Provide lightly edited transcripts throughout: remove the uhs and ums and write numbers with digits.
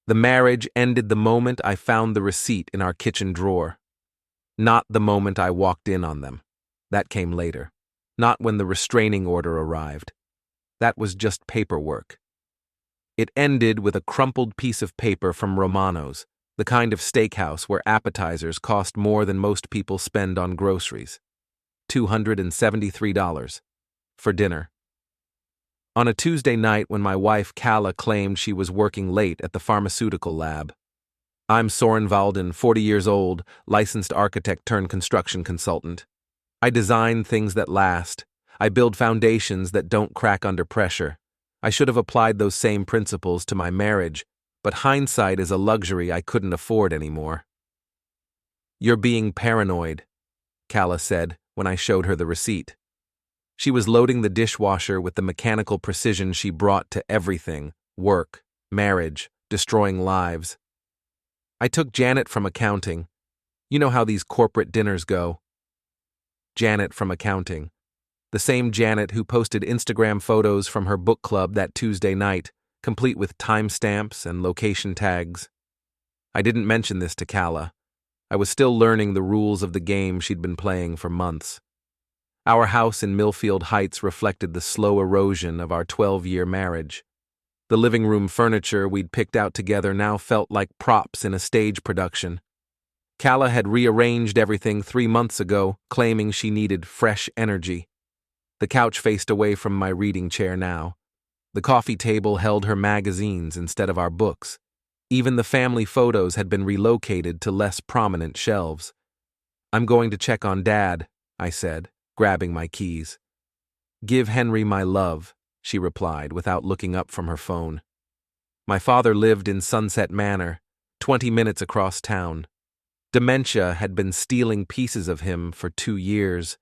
The marriage ended the moment I found the receipt in our kitchen drawer. Not the moment I walked in on them. That came later. Not when the restraining order arrived. That was just paperwork. It ended with a crumpled piece of paper from Romano's, the kind of steakhouse where appetizers cost more than most people spend on groceries. $273 for dinner. On a Tuesday night when my wife Calla claimed she was working late at the pharmaceutical lab. I'm Soren Valden, 40 years old, licensed architect turned construction consultant. I design things that last. I build foundations that don't crack under pressure. I should have applied those same principles to my marriage, but hindsight is a luxury I couldn't afford anymore. You're being paranoid, Calla said when I showed her the receipt. She was loading the dishwasher with the mechanical precision she brought to everything: work, marriage, destroying lives. I took Janet from accounting. You know how these corporate dinners go. Janet from accounting. The same Janet who posted Instagram photos from her book club that Tuesday night, complete with timestamps and location tags. I didn't mention this to Calla. I was still learning the rules of the game she'd been playing for months. Our house in Millfield Heights reflected the slow erosion of our 12-year marriage. The living room furniture we'd picked out together now felt like props in a stage production. Calla had rearranged everything 3 months ago, claiming she needed fresh energy. The couch faced away from my reading chair now. The coffee table held her magazines instead of our books. Even the family photos had been relocated to less prominent shelves. I'm going to check on Dad, I said, grabbing my keys. Give Henry my love, she replied without looking up from her phone. My father lived in Sunset Manor, 20 minutes across town. Dementia had been stealing pieces of him for 2 years,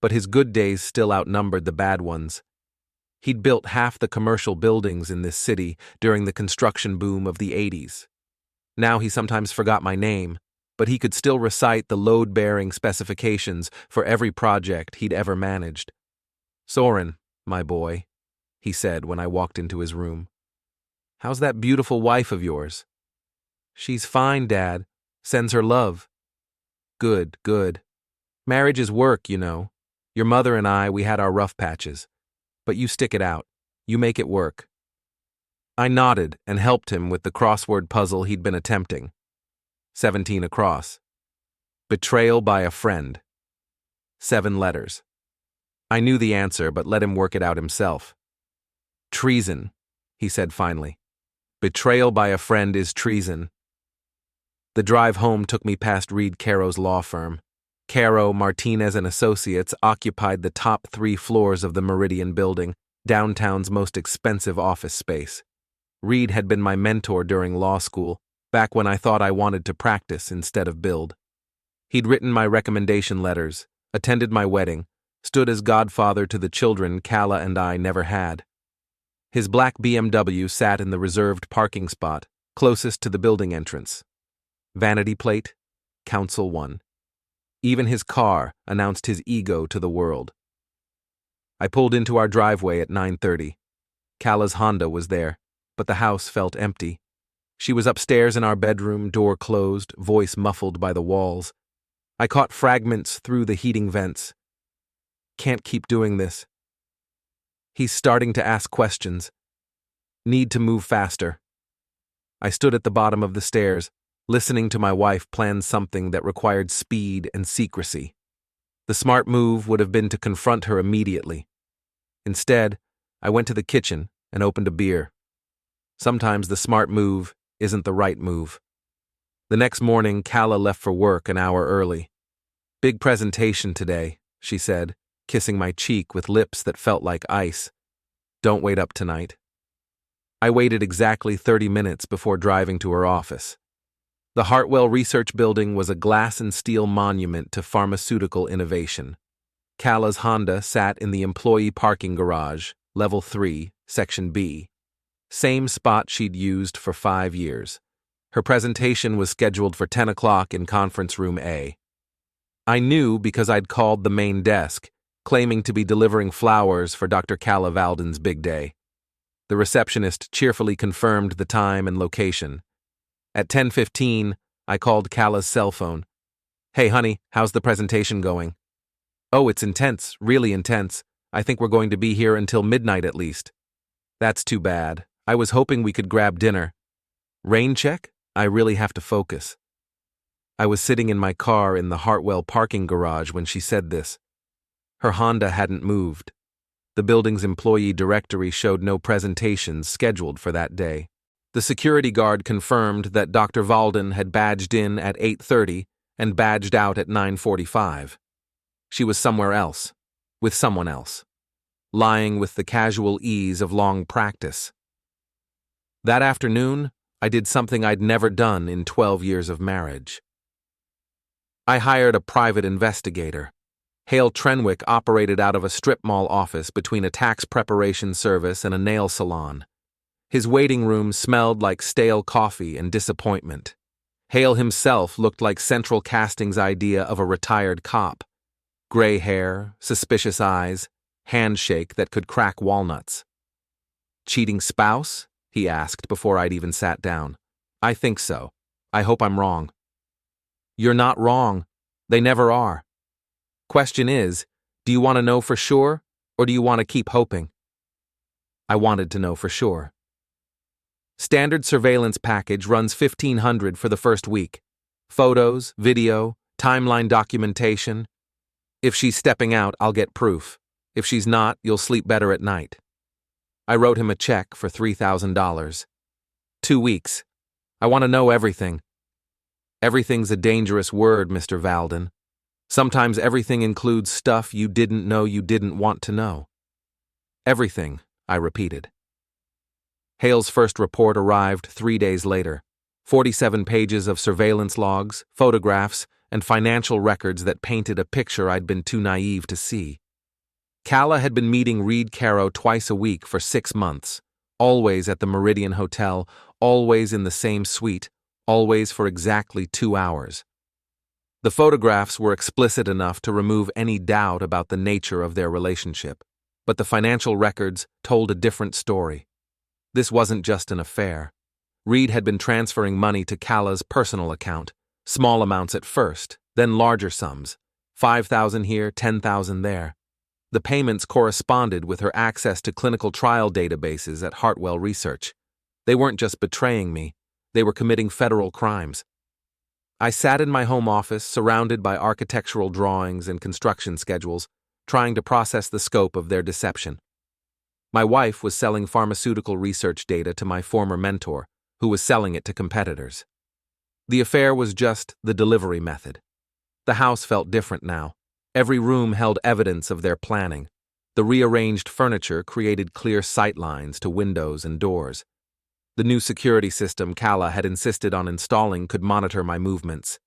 but his good days still outnumbered the bad ones. He'd built half the commercial buildings in this city during the construction boom of the 80s. Now he sometimes forgot my name, but he could still recite the load-bearing specifications for every project he'd ever managed. Soren, my boy, he said when I walked into his room. How's that beautiful wife of yours? She's fine, Dad. Sends her love. Good, good. Marriage is work, you know. Your mother and I, we had our rough patches. But you stick it out. You make it work. I nodded and helped him with the crossword puzzle he'd been attempting. 17 across. Betrayal by a friend. 7 letters. I knew the answer, but let him work it out himself. Treason, he said finally. Betrayal by a friend is treason. The drive home took me past Reed Caro's law firm. Caro, Martinez, and Associates occupied the top 3 floors of the Meridian building, downtown's most expensive office space. Reed had been my mentor during law school, back when I thought I wanted to practice instead of build. He'd written my recommendation letters, attended my wedding, stood as godfather to the children Calla and I never had. His black BMW sat in the reserved parking spot, closest to the building entrance. Vanity plate, Council 1. Even his car announced his ego to the world. I pulled into our driveway at 9:30. Calla's Honda was there, but the house felt empty. She was upstairs in our bedroom, door closed, voice muffled by the walls. I caught fragments through the heating vents. Can't keep doing this. He's starting to ask questions. Need to move faster. I stood at the bottom of the stairs, listening to my wife plan something that required speed and secrecy. The smart move would have been to confront her immediately. Instead, I went to the kitchen and opened a beer. Sometimes the smart move isn't the right move. The next morning, Calla left for work an hour early. Big presentation today, she said, kissing my cheek with lips that felt like ice. Don't wait up tonight. I waited exactly 30 minutes before driving to her office. The Hartwell Research Building was a glass and steel monument to pharmaceutical innovation. Calla's Honda sat in the employee parking garage, level 3, section B. Same spot she'd used for 5 years. Her presentation was scheduled for 10 o'clock in conference room A. I knew because I'd called the main desk, claiming to be delivering flowers for Dr. Calla Valden's big day. The receptionist cheerfully confirmed the time and location. At 10:15, I called Calla's cell phone. "Hey, honey, how's the presentation going?" "Oh, it's intense, really intense. I think we're going to be here until midnight at least." "That's too bad. I was hoping we could grab dinner." "Rain check? I really have to focus." I was sitting in my car in the Hartwell parking garage when she said this. Her Honda hadn't moved. The building's employee directory showed no presentations scheduled for that day. The security guard confirmed that Dr. Valden had badged in at 8:30 and badged out at 9:45. She was somewhere else, with someone else, lying with the casual ease of long practice. That afternoon, I did something I'd never done in 12 years of marriage. I hired a private investigator. Hale Trenwick operated out of a strip mall office between a tax preparation service and a nail salon. His waiting room smelled like stale coffee and disappointment. Hale himself looked like Central Casting's idea of a retired cop. Gray hair, suspicious eyes, handshake that could crack walnuts. "Cheating spouse?" he asked before I'd even sat down. "I think so. I hope I'm wrong." "You're not wrong. They never are. Question is, do you want to know for sure, or do you want to keep hoping?" I wanted to know for sure. Standard surveillance package runs $1,500 for the first week. Photos, video, timeline documentation. If she's stepping out, I'll get proof. If she's not, you'll sleep better at night. I wrote him a check for $3,000. 2 weeks. I want to know everything. Everything's a dangerous word, Mr. Valden. Sometimes everything includes stuff you didn't know you didn't want to know. Everything, I repeated. Hale's first report arrived 3 days later. 47 pages of surveillance logs, photographs, and financial records that painted a picture I'd been too naive to see. Calla had been meeting Reed Caro twice a week for 6 months, always at the Meridian Hotel, always in the same suite, always for exactly 2 hours. The photographs were explicit enough to remove any doubt about the nature of their relationship, but the financial records told a different story. This wasn't just an affair. Reed had been transferring money to Calla's personal account, small amounts at first, then larger sums, $5,000 here, $10,000 there. The payments corresponded with her access to clinical trial databases at Hartwell Research. They weren't just betraying me, they were committing federal crimes. I sat in my home office, surrounded by architectural drawings and construction schedules, trying to process the scope of their deception. My wife was selling pharmaceutical research data to my former mentor, who was selling it to competitors. The affair was just the delivery method. The house felt different now. Every room held evidence of their planning. The rearranged furniture created clear sightlines to windows and doors. The new security system Calla had insisted on installing could monitor my movements.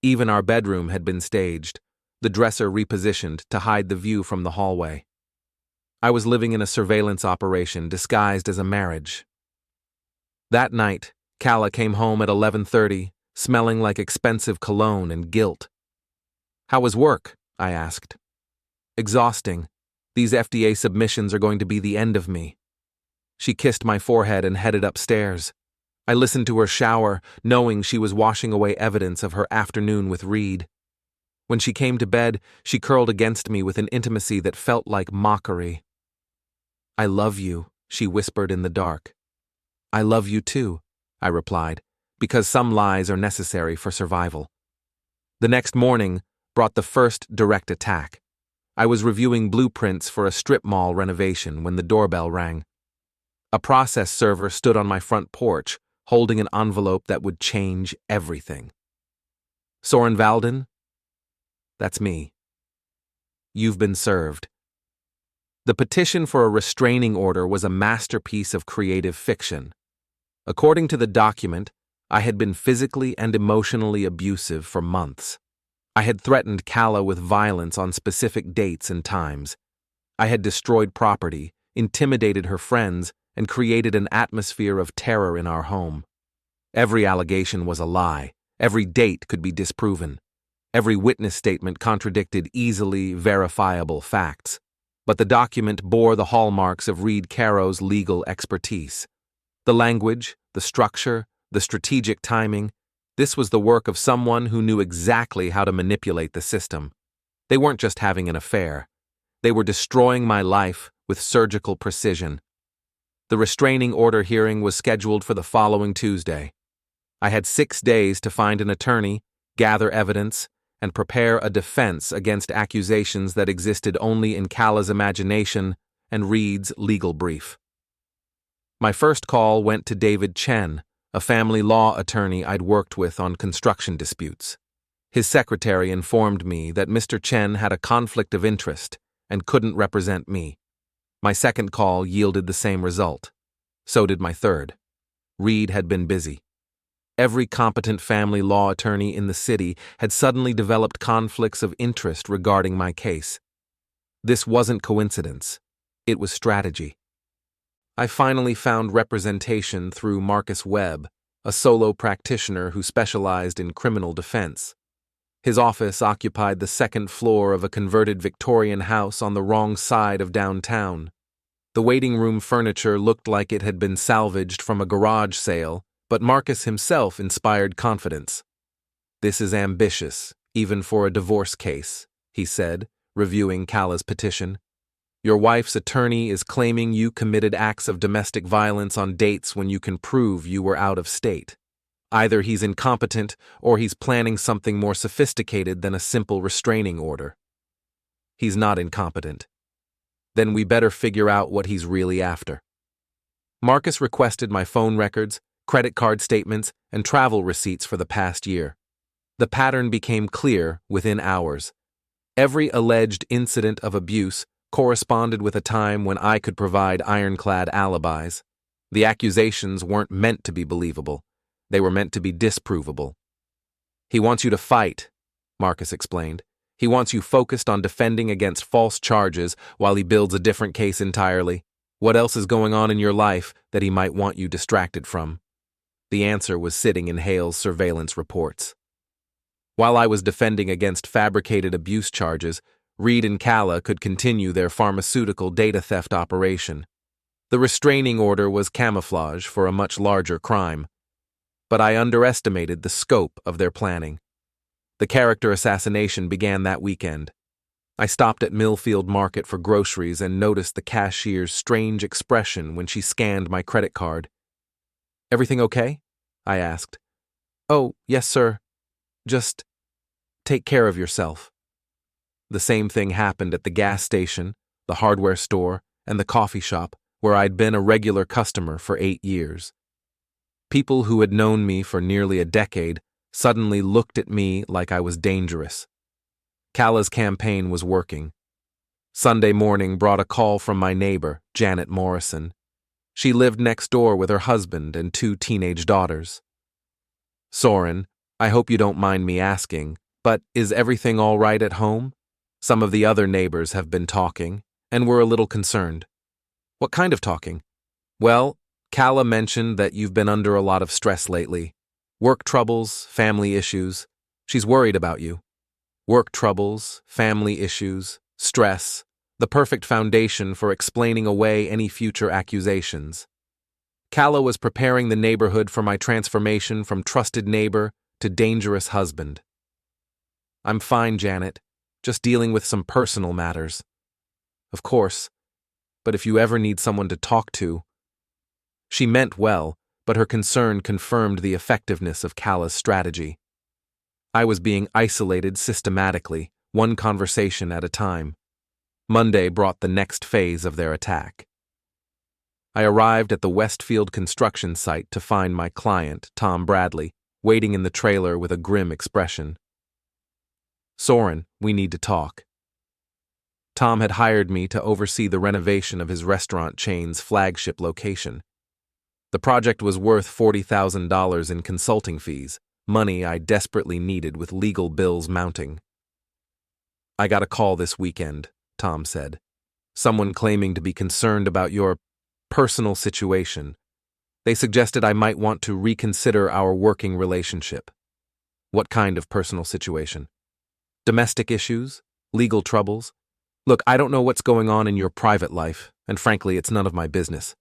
Even our bedroom had been staged, the dresser repositioned to hide the view from the hallway. I was living in a surveillance operation disguised as a marriage. That night, Calla came home at 11:30, smelling like expensive cologne and guilt. "How was work?" I asked. "Exhausting. These FDA submissions are going to be the end of me." She kissed my forehead and headed upstairs. I listened to her shower, knowing she was washing away evidence of her afternoon with Reed. When she came to bed, she curled against me with an intimacy that felt like mockery. "I love you," she whispered in the dark. "I love you too," I replied, because some lies are necessary for survival. The next morning brought the first direct attack. I was reviewing blueprints for a strip mall renovation when the doorbell rang. A process server stood on my front porch, holding an envelope that would change everything. "Soren Valden?" "That's me." "You've been served." The petition for a restraining order was a masterpiece of creative fiction. According to the document, I had been physically and emotionally abusive for months. I had threatened Calla with violence on specific dates and times. I had destroyed property, intimidated her friends, and created an atmosphere of terror in our home. Every allegation was a lie. Every date could be disproven. Every witness statement contradicted easily verifiable facts. But the document bore the hallmarks of Reed Caro's legal expertise. The language, the structure, the strategic timing. This was the work of someone who knew exactly how to manipulate the system. They weren't just having an affair. They were destroying my life with surgical precision. The restraining order hearing was scheduled for the following Tuesday. I had 6 days to find an attorney, gather evidence, and prepare a defense against accusations that existed only in Calla's imagination and Reed's legal brief. My first call went to David Chen, a family law attorney I'd worked with on construction disputes. His secretary informed me that Mr. Chen had a conflict of interest and couldn't represent me. My second call yielded the same result. So did my third. Reed had been busy. Every competent family law attorney in the city had suddenly developed conflicts of interest regarding my case. This wasn't coincidence. It was strategy. I finally found representation through Marcus Webb, a solo practitioner who specialized in criminal defense. His office occupied the second floor of a converted Victorian house on the wrong side of downtown. The waiting room furniture looked like it had been salvaged from a garage sale, but Marcus himself inspired confidence. "This is ambitious, even for a divorce case," he said, reviewing Calla's petition. "Your wife's attorney is claiming you committed acts of domestic violence on dates when you can prove you were out of state. Either he's incompetent or he's planning something more sophisticated than a simple restraining order." "He's not incompetent." "Then we better figure out what he's really after." Marcus requested my phone records, credit card statements, and travel receipts for the past year. The pattern became clear within hours. Every alleged incident of abuse corresponded with a time when I could provide ironclad alibis. The accusations weren't meant to be believable. They were meant to be disprovable. "He wants you to fight," Marcus explained. "He wants you focused on defending against false charges while he builds a different case entirely. What else is going on in your life that he might want you distracted from?" The answer was sitting in Hale's surveillance reports. While I was defending against fabricated abuse charges, Reed and Calla could continue their pharmaceutical data theft operation. The restraining order was camouflage for a much larger crime. But I underestimated the scope of their planning. The character assassination began that weekend. I stopped at Millfield Market for groceries and noticed the cashier's strange expression when she scanned my credit card. "Everything okay?" I asked. "Oh, yes, sir. Just take care of yourself." The same thing happened at the gas station, the hardware store, and the coffee shop, where I'd been a regular customer for 8 years. People who had known me for nearly a decade suddenly looked at me like I was dangerous. Calla's campaign was working. Sunday morning brought a call from my neighbor, Janet Morrison. She lived next door with her husband and 2 teenage daughters. "Soren, I hope you don't mind me asking, but is everything all right at home? Some of the other neighbors have been talking, and we're a little concerned." "What kind of talking?" "Well, Calla mentioned that you've been under a lot of stress lately. Work troubles, family issues. She's worried about you." Work troubles, family issues, stress, the perfect foundation for explaining away any future accusations. Calla was preparing the neighborhood for my transformation from trusted neighbor to dangerous husband. "I'm fine, Janet, just dealing with some personal matters." "Of course, but if you ever need someone to talk to..." She meant well, but her concern confirmed the effectiveness of Calla's strategy. I was being isolated systematically, one conversation at a time. Monday brought the next phase of their attack. I arrived at the Westfield construction site to find my client, Tom Bradley, waiting in the trailer with a grim expression. "Soren, we need to talk." Tom had hired me to oversee the renovation of his restaurant chain's flagship location. The project was worth $40,000 in consulting fees, money I desperately needed with legal bills mounting. "I got a call this weekend," Tom said. "Someone claiming to be concerned about your personal situation. They suggested I might want to reconsider our working relationship." "What kind of personal situation?" "Domestic issues? Legal troubles? Look, I don't know what's going on in your private life, and frankly, it's none of my business.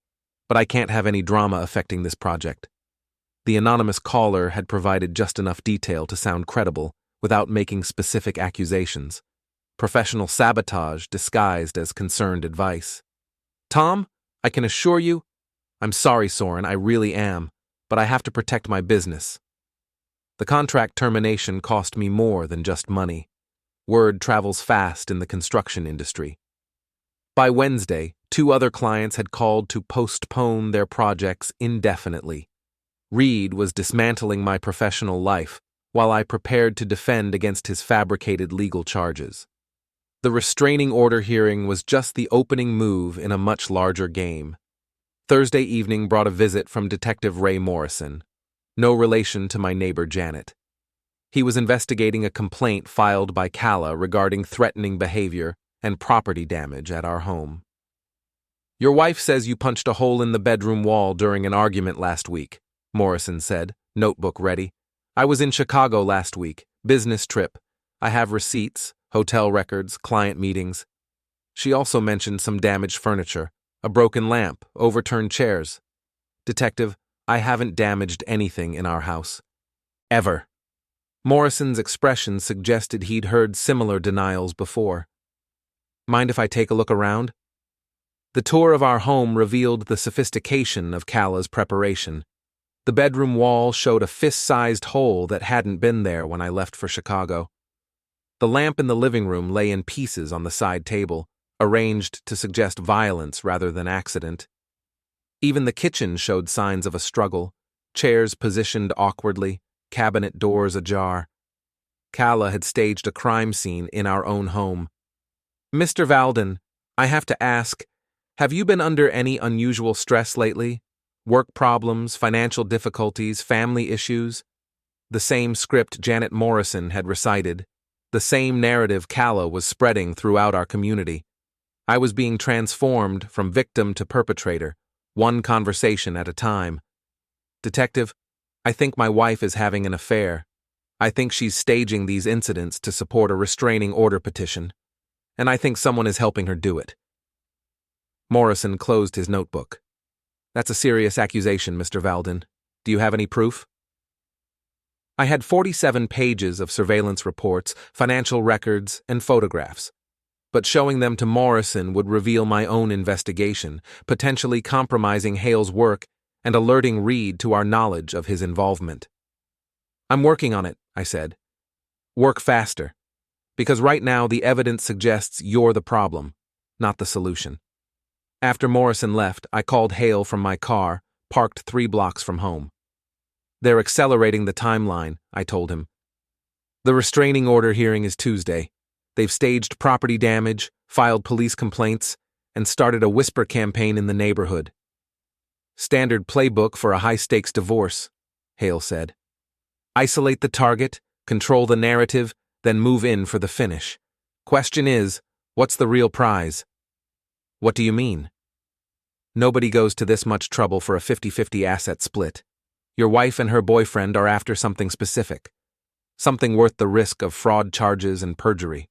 But I can't have any drama affecting this project." The anonymous caller had provided just enough detail to sound credible, without making specific accusations. Professional sabotage disguised as concerned advice. Tom, I can assure you, I'm sorry, Soren, I really am, but I have to protect my business. The contract termination cost me more than just money. Word travels fast in the construction industry. By Wednesday, 2 other clients had called to postpone their projects indefinitely. Reed was dismantling my professional life while I prepared to defend against his fabricated legal charges. The restraining order hearing was just the opening move in a much larger game. Thursday evening brought a visit from Detective Ray Morrison, no relation to my neighbor Janet. He was investigating a complaint filed by Calla regarding threatening behavior and property damage at our home. Your wife says you punched a hole in the bedroom wall during an argument last week, Morrison said, notebook ready. I was in Chicago last week, business trip. I have receipts, hotel records, client meetings. She also mentioned some damaged furniture, a broken lamp, overturned chairs. Detective, I haven't damaged anything in our house. Ever. Morrison's expression suggested he'd heard similar denials before. Mind if I take a look around? The tour of our home revealed the sophistication of Calla's preparation. The bedroom wall showed a fist-sized hole that hadn't been there when I left for Chicago. The lamp in the living room lay in pieces on the side table, arranged to suggest violence rather than accident. Even the kitchen showed signs of a struggle, chairs positioned awkwardly, cabinet doors ajar. Calla had staged a crime scene in our own home. Mr. Valden, I have to ask, have you been under any unusual stress lately? Work problems, financial difficulties, family issues? The same script Janet Morrison had recited. The same narrative Calla was spreading throughout our community. I was being transformed from victim to perpetrator, one conversation at a time. Detective, I think my wife is having an affair. I think she's staging these incidents to support a restraining order petition. And I think someone is helping her do it. Morrison closed his notebook. That's a serious accusation, Mr. Valden. Do you have any proof? I had 47 pages of surveillance reports, financial records, and photographs. But showing them to Morrison would reveal my own investigation, potentially compromising Hale's work and alerting Reed to our knowledge of his involvement. I'm working on it, I said. Work faster. Because right now the evidence suggests you're the problem, not the solution. After Morrison left, I called Hale from my car, parked 3 blocks from home. They're accelerating the timeline, I told him. The restraining order hearing is Tuesday. They've staged property damage, filed police complaints, and started a whisper campaign in the neighborhood. Standard playbook for a high-stakes divorce, Hale said. Isolate the target, control the narrative, then move in for the finish. Question is, what's the real prize? What do you mean? Nobody goes to this much trouble for a 50-50 asset split. Your wife and her boyfriend are after something specific. Something worth the risk of fraud charges and perjury.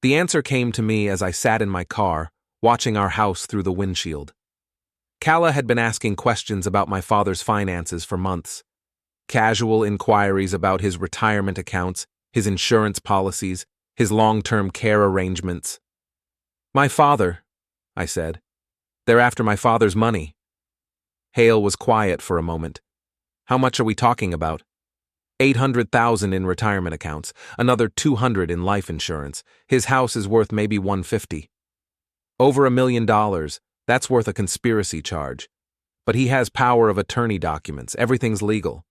The answer came to me as I sat in my car, watching our house through the windshield. Calla had been asking questions about my father's finances for months. Casual inquiries about his retirement accounts, his insurance policies, his long-term care arrangements. My father, I said. They're after my father's money. Hale was quiet for a moment. How much are we talking about? $800,000 in retirement accounts, another $200,000 in life insurance. His house is worth maybe $150,000. Over $1 million, that's worth a conspiracy charge. But he has power of attorney documents, everything's legal.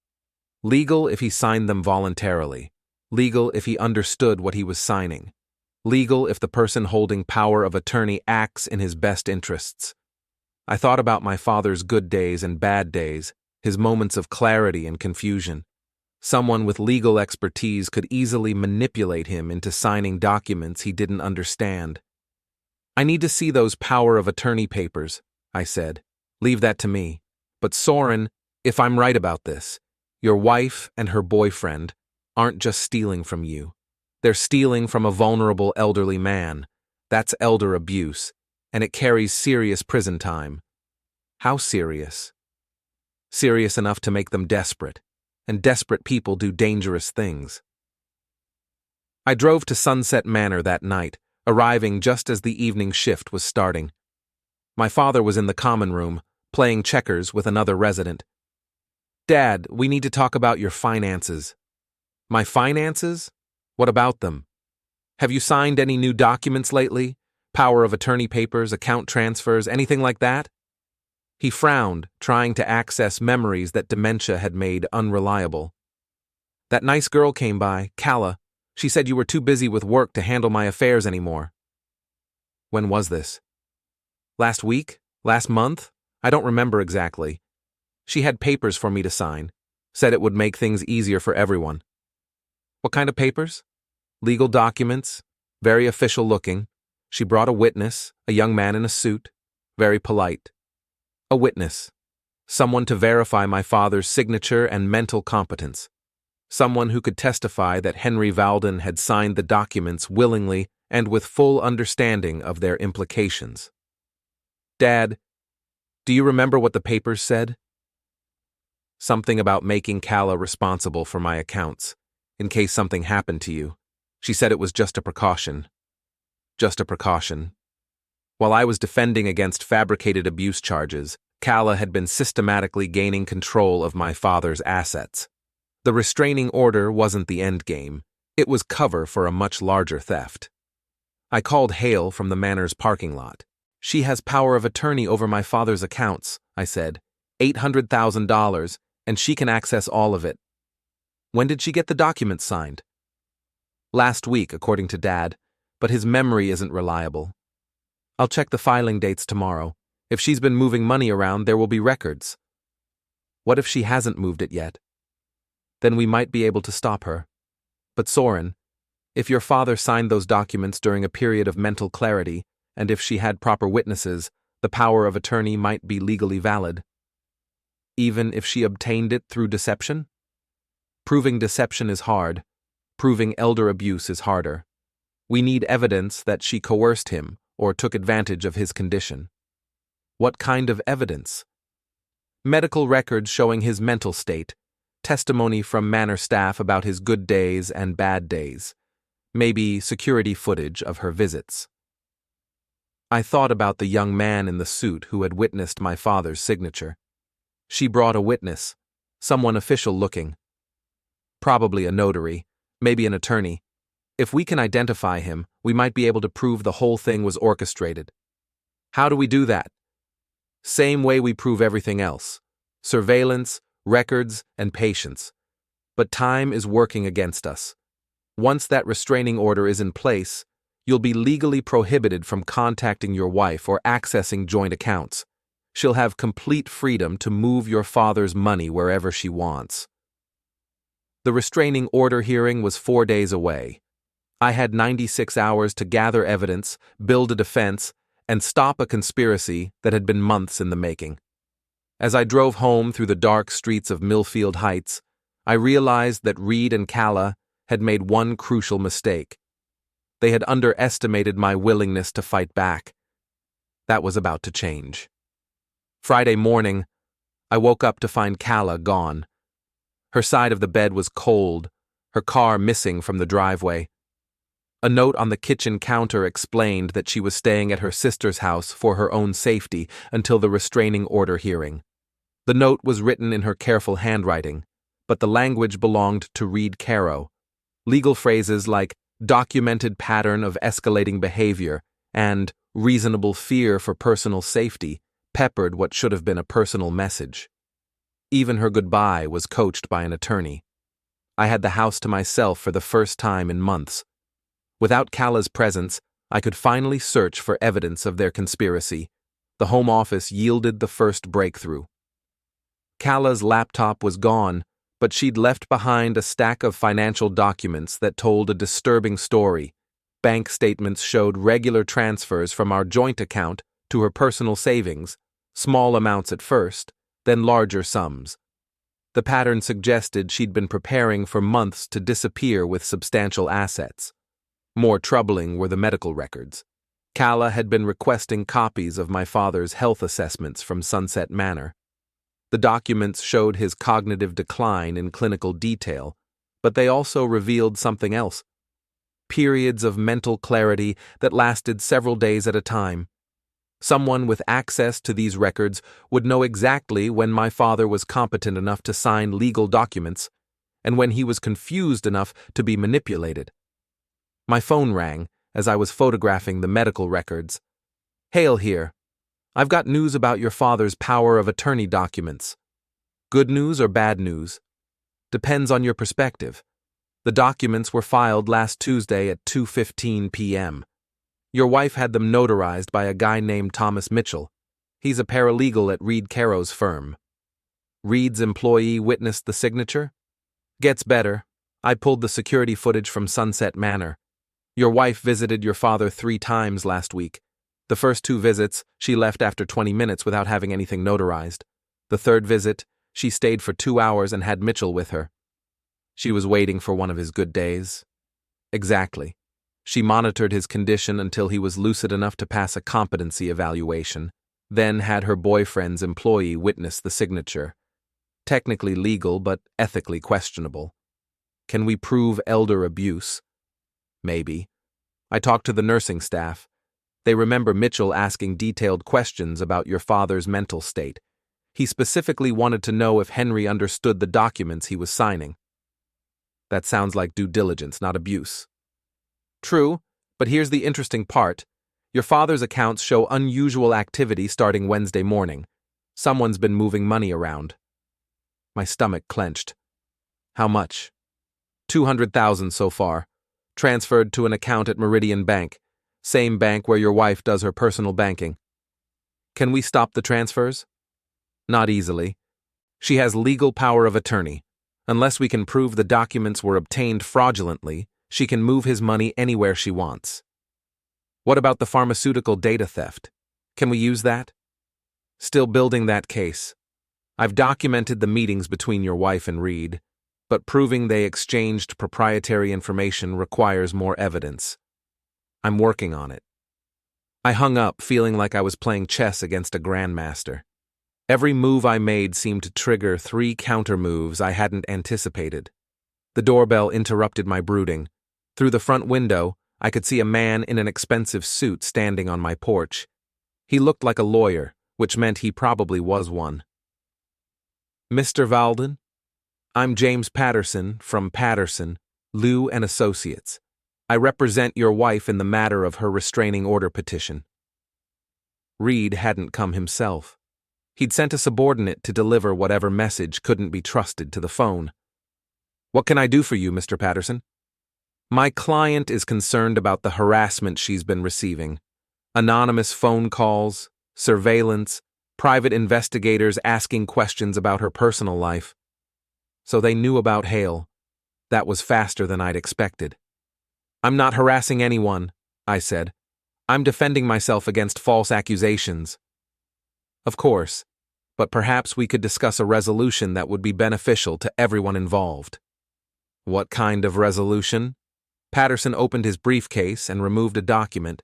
Legal if he signed them voluntarily. Legal if he understood what he was signing. Legal if the person holding power of attorney acts in his best interests. I thought about my father's good days and bad days, his moments of clarity and confusion. Someone with legal expertise could easily manipulate him into signing documents he didn't understand. I need to see those power of attorney papers, I said. Leave that to me. But Soren, if I'm right about this, your wife and her boyfriend aren't just stealing from you. They're stealing from a vulnerable elderly man. That's elder abuse, and it carries serious prison time. How serious? serious enough to make them desperate, and desperate people do dangerous things. I drove to Sunset Manor that night, arriving just as the evening shift was starting. My father was in the common room, playing checkers with another resident. "Dad, we need to talk about your finances." "My finances? What about them? Have you signed any new documents lately? Power of attorney papers, account transfers, anything like that?" He frowned, trying to access memories that dementia had made unreliable. "That nice girl came by, Calla. She said you were too busy with work to handle my affairs anymore." "When was this?" "Last week? Last month? I don't remember exactly. She had papers for me to sign. Said it would make things easier for everyone." "What kind of papers?" "Legal documents. Very official looking. She brought a witness, a young man in a suit. Very polite. A witness. Someone to verify my father's signature and mental competence. Someone who could testify that Henry Valden had signed the documents willingly and with full understanding of their implications." "Dad, do you remember what the papers said?" "Something about making Calla responsible for my accounts, in case something happened to you. She said it was just a precaution." "Just a precaution." While I was defending against fabricated abuse charges, Calla had been systematically gaining control of my father's assets. The restraining order wasn't the end game. It was cover for a much larger theft. I called Hale from the manor's parking lot. "She has power of attorney over my father's accounts," I said. $800,000, and she can access all of it." "When did she get the documents signed?" "Last week, according to Dad, but his memory isn't reliable. I'll check the filing dates tomorrow. If she's been moving money around, there will be records." "What if she hasn't moved it yet?" "Then we might be able to stop her. But Soren, if your father signed those documents during a period of mental clarity, and if she had proper witnesses, the power of attorney might be legally valid." "Even if she obtained it through deception?" "Proving deception is hard. Proving elder abuse is harder. We need evidence that she coerced him or took advantage of his condition." "What kind of evidence?" "Medical records showing his mental state, testimony from manor staff about his good days and bad days, maybe security footage of her visits." I thought about the young man in the suit who had witnessed my father's signature. She brought a witness, someone official looking. Probably a notary, maybe an attorney. If we can identify him, we might be able to prove the whole thing was orchestrated. How do we do that? Same way we prove everything else. Surveillance, records, and patience. But time is working against us. Once that restraining order is in place, you'll be legally prohibited from contacting your wife or accessing joint accounts. She'll have complete freedom to move your father's money wherever she wants. The restraining order hearing was 4 days away. I had 96 hours to gather evidence, build a defense, and stop a conspiracy that had been months in the making. As I drove home through the dark streets of Millfield Heights, I realized that Reed and Calla had made one crucial mistake. They had underestimated my willingness to fight back. That was about to change. Friday morning, I woke up to find Calla gone. Her side of the bed was cold, her car missing from the driveway. A note on the kitchen counter explained that she was staying at her sister's house for her own safety until the restraining order hearing. The note was written in her careful handwriting, but the language belonged to Reed Caro. Legal phrases like documented pattern of escalating behavior and reasonable fear for personal safety peppered what should have been a personal message. Even her goodbye was coached by an attorney. I had the house to myself for the first time in months. Without Calla's presence, I could finally search for evidence of their conspiracy. The Home Office yielded the first breakthrough. Calla's laptop was gone, but she'd left behind a stack of financial documents that told a disturbing story. Bank statements showed regular transfers from our joint account to her personal savings, small amounts at first, then larger sums. The pattern suggested she'd been preparing for months to disappear with substantial assets. More troubling were the medical records. Calla had been requesting copies of my father's health assessments from Sunset Manor. The documents showed his cognitive decline in clinical detail, but they also revealed something else: periods of mental clarity that lasted several days at a time. Someone with access to these records would know exactly when my father was competent enough to sign legal documents and when he was confused enough to be manipulated. My phone rang as I was photographing the medical records. "Hale here. I've got news about your father's power of attorney documents. Good news or bad news? Depends on your perspective. The documents were filed last Tuesday at 2:15 p.m. Your wife had them notarized by a guy named Thomas Mitchell. He's a paralegal at Reed Caro's firm. Reed's employee witnessed the signature? Gets better. I pulled the security footage from Sunset Manor. Your wife visited your father 3 times last week. The first 2 visits, she left after 20 minutes without having anything notarized. The third visit, she stayed for 2 hours and had Mitchell with her. She was waiting for one of his good days. Exactly. She monitored his condition until he was lucid enough to pass a competency evaluation, then had her boyfriend's employee witness the signature. Technically legal, but ethically questionable. Can we prove elder abuse? Maybe. I talked to the nursing staff. They remember Mitchell asking detailed questions about your father's mental state. He specifically wanted to know if Henry understood the documents he was signing. That sounds like due diligence, not abuse. True, but here's the interesting part. Your father's accounts show unusual activity starting Wednesday morning. Someone's been moving money around. My stomach clenched. How much? 200,000 so far. Transferred to an account at Meridian Bank, same bank where your wife does her personal banking. Can we stop the transfers? Not easily. She has legal power of attorney. Unless we can prove the documents were obtained fraudulently, she can move his money anywhere she wants. What about the pharmaceutical data theft? Can we use that? Still building that case. I've documented the meetings between your wife and Reed, but proving they exchanged proprietary information requires more evidence. I'm working on it. I hung up, feeling like I was playing chess against a grandmaster. Every move I made seemed to trigger 3 counter-moves I hadn't anticipated. The doorbell interrupted my brooding. Through the front window, I could see a man in an expensive suit standing on my porch. He looked like a lawyer, which meant he probably was one. "Mr. Valden? I'm James Patterson from Patterson, Lew and Associates. I represent your wife in the matter of her restraining order petition." Reed hadn't come himself. He'd sent a subordinate to deliver whatever message couldn't be trusted to the phone. "What can I do for you, Mr. Patterson?" "My client is concerned about the harassment she's been receiving. Anonymous phone calls, surveillance, private investigators asking questions about her personal life." So they knew about Hale. That was faster than I'd expected. "I'm not harassing anyone," I said. "I'm defending myself against false accusations." "Of course, but perhaps we could discuss a resolution that would be beneficial to everyone involved." "What kind of resolution?" Patterson opened his briefcase and removed a document.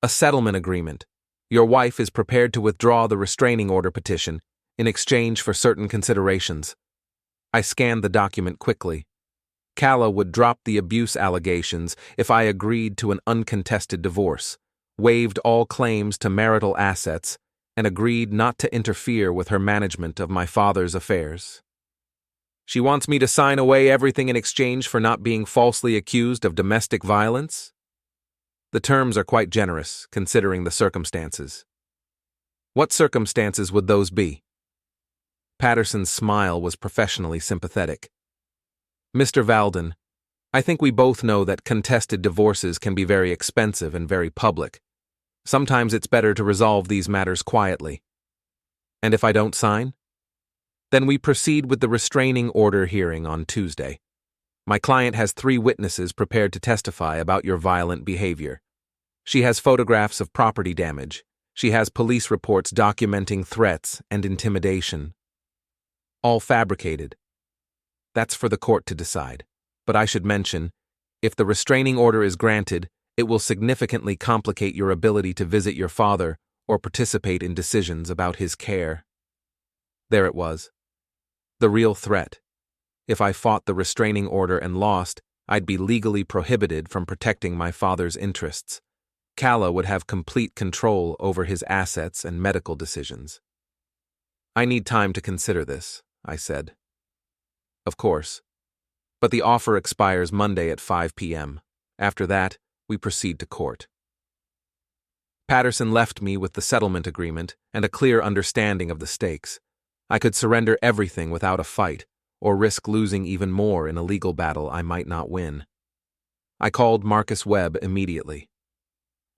"A settlement agreement. Your wife is prepared to withdraw the restraining order petition in exchange for certain considerations." I scanned the document quickly. Calla would drop the abuse allegations if I agreed to an uncontested divorce, waived all claims to marital assets, and agreed not to interfere with her management of my father's affairs. She wants me to sign away everything in exchange for not being falsely accused of domestic violence? The terms are quite generous, considering the circumstances. What circumstances would those be? Patterson's smile was professionally sympathetic. "Mr. Valden, I think we both know that contested divorces can be very expensive and very public. Sometimes it's better to resolve these matters quietly. And if I don't sign? Then we proceed with the restraining order hearing on Tuesday. My client has 3 witnesses prepared to testify about your violent behavior. She has photographs of property damage. She has police reports documenting threats and intimidation. All fabricated. That's for the court to decide. But I should mention, if the restraining order is granted, it will significantly complicate your ability to visit your father or participate in decisions about his care." There it was. The real threat. If I fought the restraining order and lost, I'd be legally prohibited from protecting my father's interests. Calla would have complete control over his assets and medical decisions. I need time to consider this, I said. Of course. But the offer expires Monday at 5 p.m. After that, we proceed to court. Patterson left me with the settlement agreement and a clear understanding of the stakes. I could surrender everything without a fight, or risk losing even more in a legal battle I might not win. I called Marcus Webb immediately.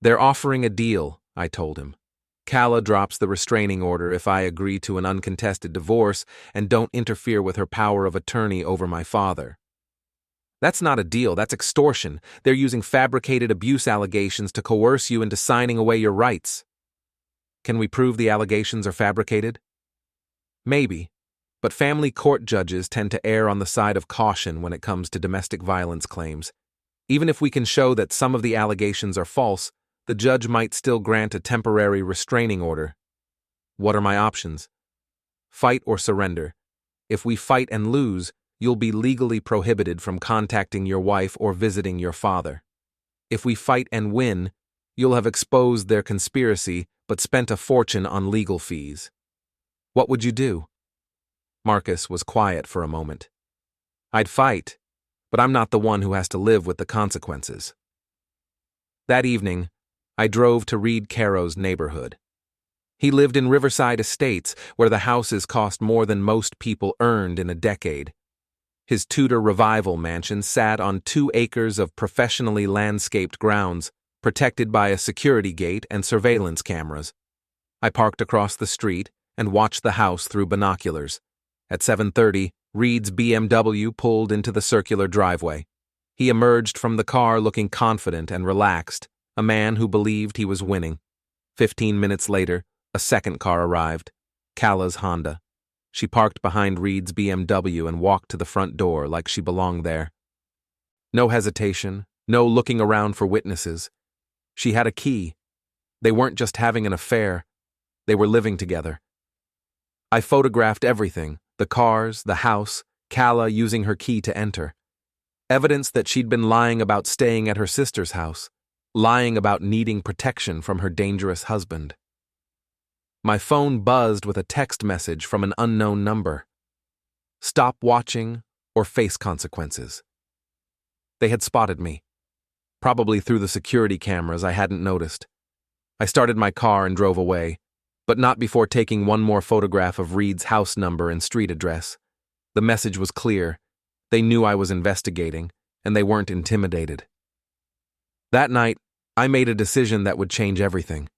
They're offering a deal, I told him. Calla drops the restraining order if I agree to an uncontested divorce and don't interfere with her power of attorney over my father. That's not a deal, that's extortion. They're using fabricated abuse allegations to coerce you into signing away your rights. Can we prove the allegations are fabricated? Maybe, but family court judges tend to err on the side of caution when it comes to domestic violence claims. Even if we can show that some of the allegations are false, the judge might still grant a temporary restraining order. What are my options? Fight or surrender. If we fight and lose, you'll be legally prohibited from contacting your wife or visiting your father. If we fight and win, you'll have exposed their conspiracy but spent a fortune on legal fees. What would you do? Marcus was quiet for a moment. I'd fight, but I'm not the one who has to live with the consequences. That evening, I drove to Reed Caro's neighborhood. He lived in Riverside Estates, where the houses cost more than most people earned in a decade. His Tudor Revival mansion sat on 2 acres of professionally landscaped grounds, protected by a security gate and surveillance cameras. I parked across the street and watched the house through binoculars. At 7:30, Reed's BMW pulled into the circular driveway. He emerged from the car looking confident and relaxed, a man who believed he was winning. 15 minutes later, a second car arrived, Calla's Honda. She parked behind Reed's BMW and walked to the front door like she belonged there. No hesitation, no looking around for witnesses. She had a key. They weren't just having an affair, they were living together. I photographed everything, the cars, the house, Calla using her key to enter. Evidence that she'd been lying about staying at her sister's house, lying about needing protection from her dangerous husband. My phone buzzed with a text message from an unknown number. Stop watching or face consequences. They had spotted me. Probably through the security cameras I hadn't noticed. I started my car and drove away, but not before taking one more photograph of Reed's house number and street address. The message was clear. They knew I was investigating, and they weren't intimidated. That night, I made a decision that would change everything.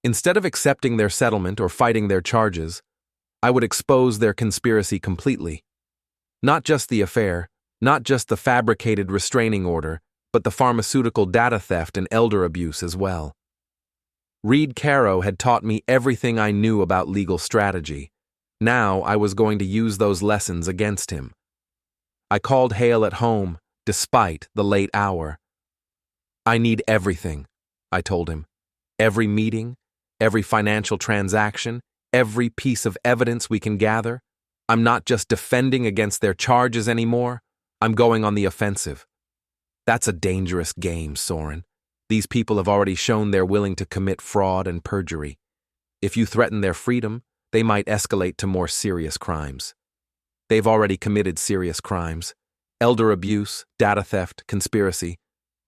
Instead of accepting their settlement or fighting their charges, I would expose their conspiracy completely. Not just the affair, not just the fabricated restraining order, but the pharmaceutical data theft and elder abuse as well. Reed Caro had taught me everything I knew about legal strategy. Now I was going to use those lessons against him. I called Hale at home, despite the late hour. I need everything, I told him. Every meeting, every financial transaction, every piece of evidence we can gather. I'm not just defending against their charges anymore. I'm going on the offensive. That's a dangerous game, Soren. These people have already shown they're willing to commit fraud and perjury. If you threaten their freedom, they might escalate to more serious crimes. They've already committed serious crimes. Elder abuse, data theft, conspiracy.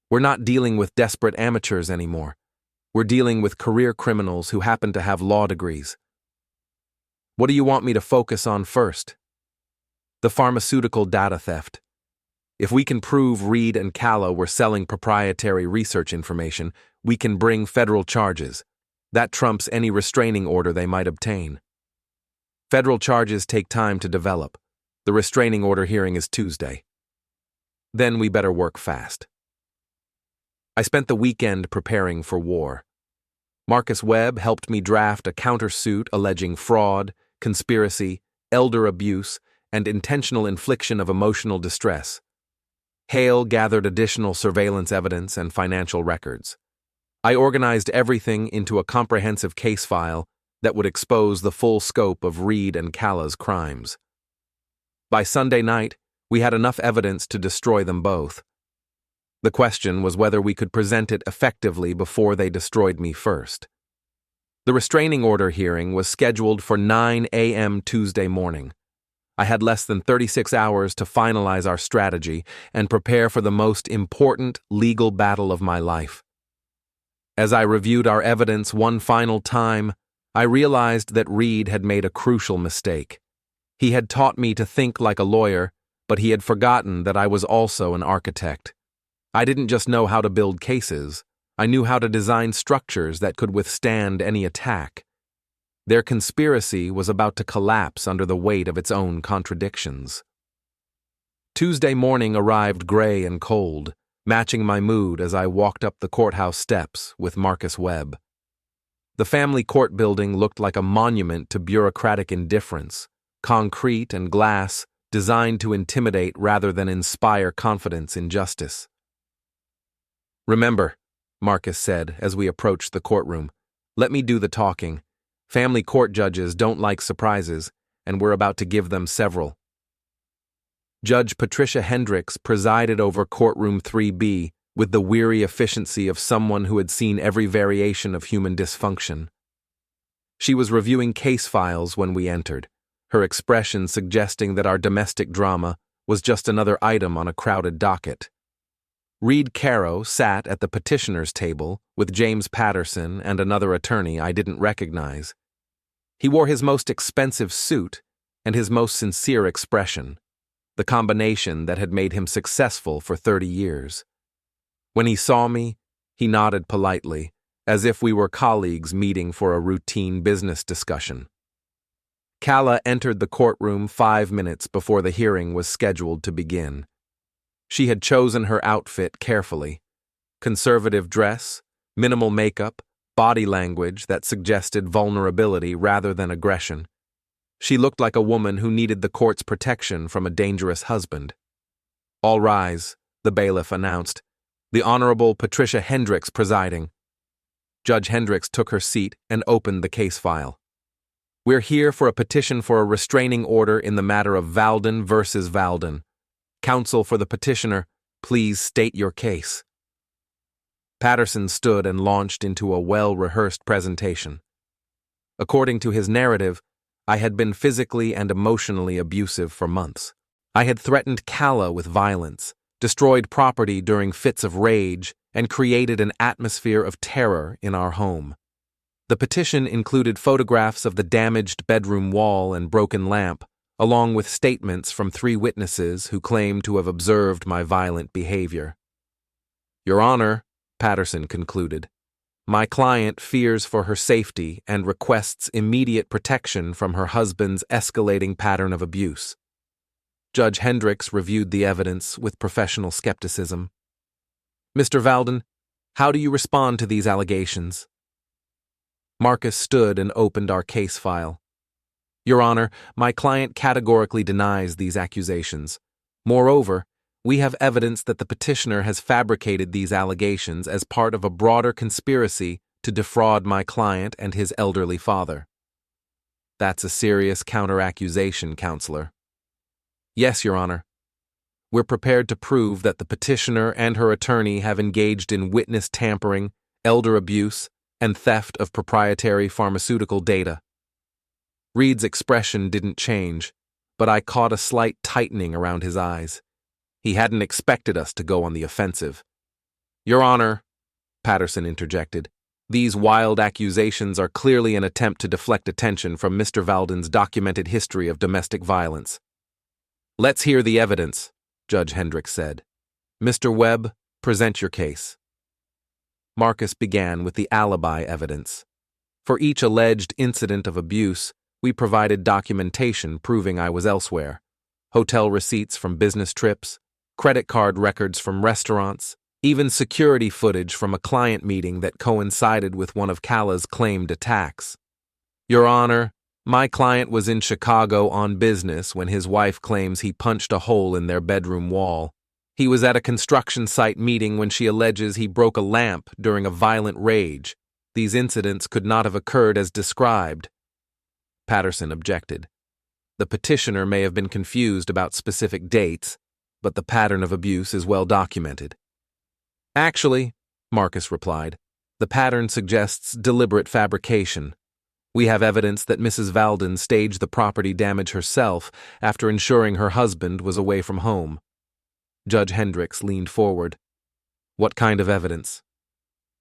We're not dealing with desperate amateurs anymore. We're dealing with career criminals who happen to have law degrees. What do you want me to focus on first? The pharmaceutical data theft. If we can prove Reed and Calla were selling proprietary research information, we can bring federal charges. That trumps any restraining order they might obtain. Federal charges take time to develop. The restraining order hearing is Tuesday. Then we better work fast. I spent the weekend preparing for war. Marcus Webb helped me draft a countersuit alleging fraud, conspiracy, elder abuse, and intentional infliction of emotional distress. Hale gathered additional surveillance evidence and financial records. I organized everything into a comprehensive case file that would expose the full scope of Reed and Calla's crimes. By Sunday night, we had enough evidence to destroy them both. The question was whether we could present it effectively before they destroyed me first. The restraining order hearing was scheduled for 9 a.m. Tuesday morning. I had less than 36 hours to finalize our strategy and prepare for the most important legal battle of my life. As I reviewed our evidence one final time, I realized that Reed had made a crucial mistake. He had taught me to think like a lawyer, but he had forgotten that I was also an architect. I didn't just know how to build cases, I knew how to design structures that could withstand any attack. Their conspiracy was about to collapse under the weight of its own contradictions. Tuesday morning arrived gray and cold, matching my mood as I walked up the courthouse steps with Marcus Webb. The family court building looked like a monument to bureaucratic indifference, concrete and glass, designed to intimidate rather than inspire confidence in justice. "Remember," Marcus said as we approached the courtroom, "let me do the talking. Family court judges don't like surprises, and we're about to give them several." Judge Patricia Hendricks presided over courtroom 3B with the weary efficiency of someone who had seen every variation of human dysfunction. She was reviewing case files when we entered, her expression suggesting that our domestic drama was just another item on a crowded docket. Reed Caro sat at the petitioner's table with James Patterson and another attorney I didn't recognize. He wore his most expensive suit and his most sincere expression, the combination that had made him successful for 30 years. When he saw me, he nodded politely, as if we were colleagues meeting for a routine business discussion. Calla entered the courtroom 5 minutes before the hearing was scheduled to begin. She had chosen her outfit carefully. Conservative dress, minimal makeup, body language that suggested vulnerability rather than aggression. She looked like a woman who needed the court's protection from a dangerous husband. "All rise," the bailiff announced. "The Honorable Patricia Hendricks presiding." Judge Hendricks took her seat and opened the case file. "We're here for a petition for a restraining order in the matter of Valden versus Valden. Counsel for the petitioner, please state your case." Patterson stood and launched into a well-rehearsed presentation. According to his narrative, I had been physically and emotionally abusive for months. I had threatened Calla with violence, destroyed property during fits of rage, and created an atmosphere of terror in our home. The petition included photographs of the damaged bedroom wall and broken lamp, along with statements from 3 witnesses who claimed to have observed my violent behavior. "Your Honor," Patterson concluded, "my client fears for her safety and requests immediate protection from her husband's escalating pattern of abuse." Judge Hendricks reviewed the evidence with professional skepticism. "Mr. Valden, how do you respond to these allegations?" Marcus stood and opened our case file. "Your Honor, my client categorically denies these accusations. Moreover, we have evidence that the petitioner has fabricated these allegations as part of a broader conspiracy to defraud my client and his elderly father." "That's a serious counter-accusation, Counselor." "Yes, Your Honor. We're prepared to prove that the petitioner and her attorney have engaged in witness tampering, elder abuse, and theft of proprietary pharmaceutical data." Reed's expression didn't change, but I caught a slight tightening around his eyes. He hadn't expected us to go on the offensive. "Your Honor," Patterson interjected, "these wild accusations are clearly an attempt to deflect attention from Mr. Valden's documented history of domestic violence." "Let's hear the evidence," Judge Hendricks said. "Mr. Webb, present your case." Marcus began with the alibi evidence. For each alleged incident of abuse, we provided documentation proving I was elsewhere: hotel receipts from business trips, credit card records from restaurants, even security footage from a client meeting that coincided with one of Calla's claimed attacks. "Your Honor, my client was in Chicago on business when his wife claims he punched a hole in their bedroom wall. He was at a construction site meeting when she alleges he broke a lamp during a violent rage. These incidents could not have occurred as described. Patterson objected. The petitioner may have been confused about specific dates, but the pattern of abuse is well documented. Actually, Marcus replied, the pattern suggests deliberate fabrication. We have evidence that Mrs. Valden staged the property damage herself after ensuring her husband was away from home. Judge Hendricks leaned forward. What kind of evidence?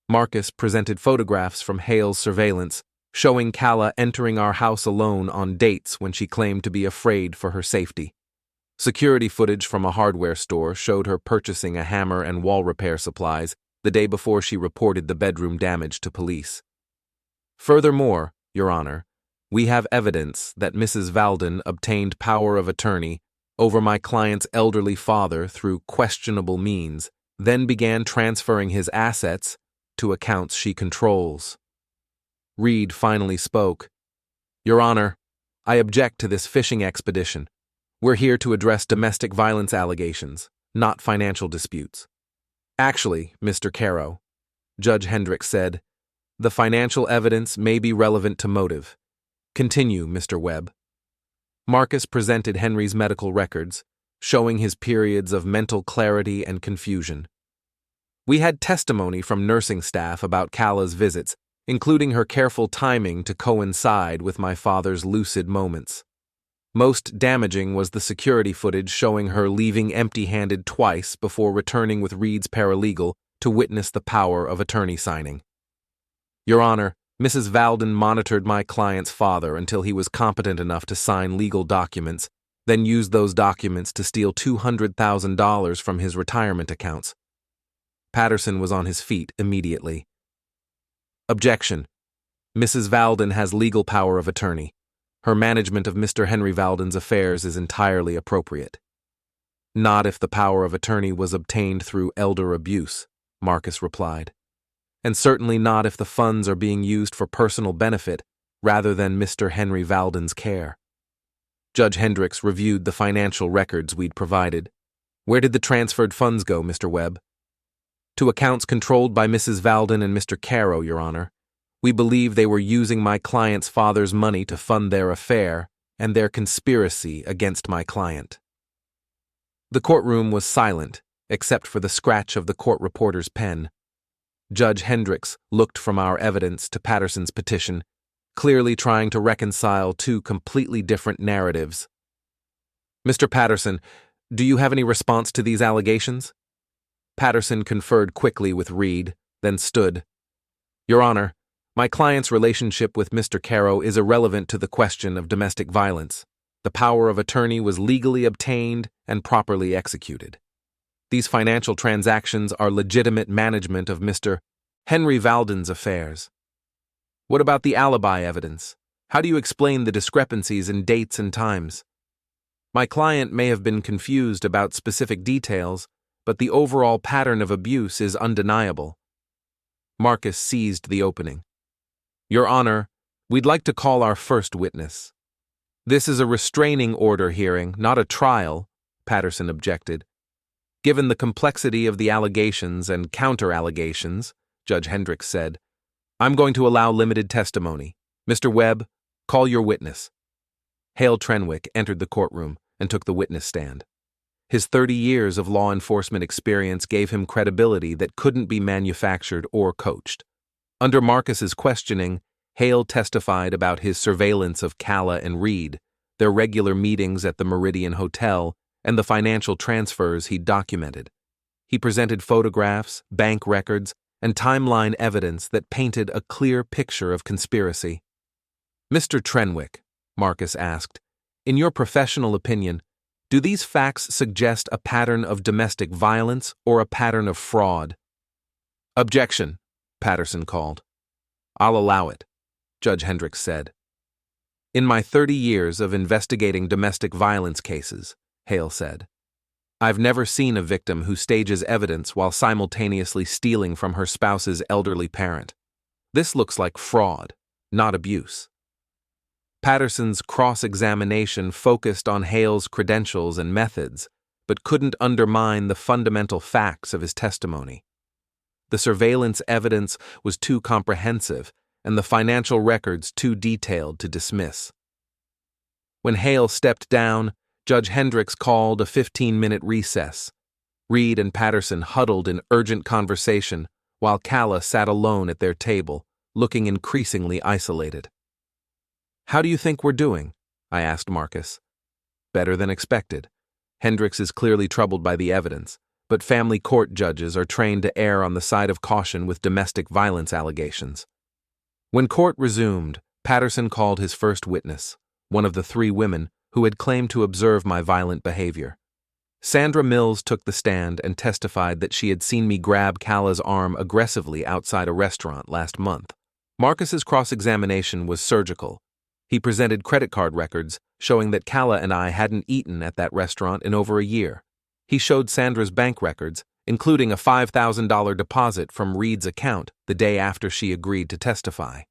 Marcus presented photographs from Hale's surveillance, showing Calla entering our house alone on dates when she claimed to be afraid for her safety. Security footage from a hardware store showed her purchasing a hammer and wall repair supplies the day before she reported the bedroom damage to police. Furthermore, Your Honor, we have evidence that Mrs. Valden obtained power of attorney over my client's elderly father through questionable means, then began transferring his assets to accounts she controls. Reed finally spoke. Your Honor, I object to this fishing expedition. We're here to address domestic violence allegations, not financial disputes. Actually, Mr. Caro, Judge Hendricks said, the financial evidence may be relevant to motive. Continue, Mr. Webb. Marcus presented Henry's medical records, showing his periods of mental clarity and confusion. We had testimony from nursing staff about Calla's visits, including her careful timing to coincide with my father's lucid moments. Most damaging was the security footage showing her leaving empty-handed twice before returning with Reed's paralegal to witness the power of attorney signing. Your Honor, Mrs. Valden monitored my client's father until he was competent enough to sign legal documents, then used those documents to steal $200,000 from his retirement accounts. Patterson was on his feet immediately. Objection. Mrs. Valden has legal power of attorney. Her management of Mr. Henry Valden's affairs is entirely appropriate. Not if the power of attorney was obtained through elder abuse, Marcus replied. And certainly not if the funds are being used for personal benefit rather than Mr. Henry Valden's care. Judge Hendricks reviewed the financial records we'd provided. Where did the transferred funds go, Mr. Webb? To accounts controlled by Mrs. Valden and Mr. Caro, Your Honor. We believe they were using my client's father's money to fund their affair and their conspiracy against my client. The courtroom was silent, except for the scratch of the court reporter's pen. Judge Hendricks looked from our evidence to Patterson's petition, clearly trying to reconcile two completely different narratives. Mr. Patterson, do you have any response to these allegations? Patterson conferred quickly with Reed, then stood. Your Honor, my client's relationship with Mr. Caro is irrelevant to the question of domestic violence. The power of attorney was legally obtained and properly executed. These financial transactions are legitimate management of Mr. Henry Valden's affairs. What about the alibi evidence? How do you explain the discrepancies in dates and times? My client may have been confused about specific details, but the overall pattern of abuse is undeniable. Marcus seized the opening. Your Honor, we'd like to call our first witness. This is a restraining order hearing, not a trial, Patterson objected. Given the complexity of the allegations and counter-allegations, Judge Hendricks said, I'm going to allow limited testimony. Mr. Webb, call your witness. Hale Trenwick entered the courtroom and took the witness stand. His 30 years of law enforcement experience gave him credibility that couldn't be manufactured or coached. Under Marcus's questioning, Hale testified about his surveillance of Calla and Reed, their regular meetings at the Meridian Hotel, and the financial transfers he'd documented. He presented photographs, bank records, and timeline evidence that painted a clear picture of conspiracy. Mr. Trenwick, Marcus asked, in your professional opinion, do these facts suggest a pattern of domestic violence or a pattern of fraud? Objection, Patterson called. I'll allow it, Judge Hendricks said. In my 30 years of investigating domestic violence cases, Hale said, I've never seen a victim who stages evidence while simultaneously stealing from her spouse's elderly parent. This looks like fraud, not abuse. Patterson's cross-examination focused on Hale's credentials and methods, but couldn't undermine the fundamental facts of his testimony. The surveillance evidence was too comprehensive, and the financial records too detailed to dismiss. When Hale stepped down, Judge Hendricks called a 15-minute recess. Reed and Patterson huddled in urgent conversation, while Calla sat alone at their table, looking increasingly isolated. "How do you think we're doing?" I asked Marcus. "Better than expected. Hendricks is clearly troubled by the evidence, but family court judges are trained to err on the side of caution with domestic violence allegations." When court resumed, Patterson called his first witness, one of the 3 women who had claimed to observe my violent behavior. Sandra Mills took the stand and testified that she had seen me grab Calla's arm aggressively outside a restaurant last month. Marcus's cross-examination was surgical. He presented credit card records showing that Calla and I hadn't eaten at that restaurant in over a year. He showed Sandra's bank records, including a $5,000 deposit from Reed's account the day after she agreed to testify.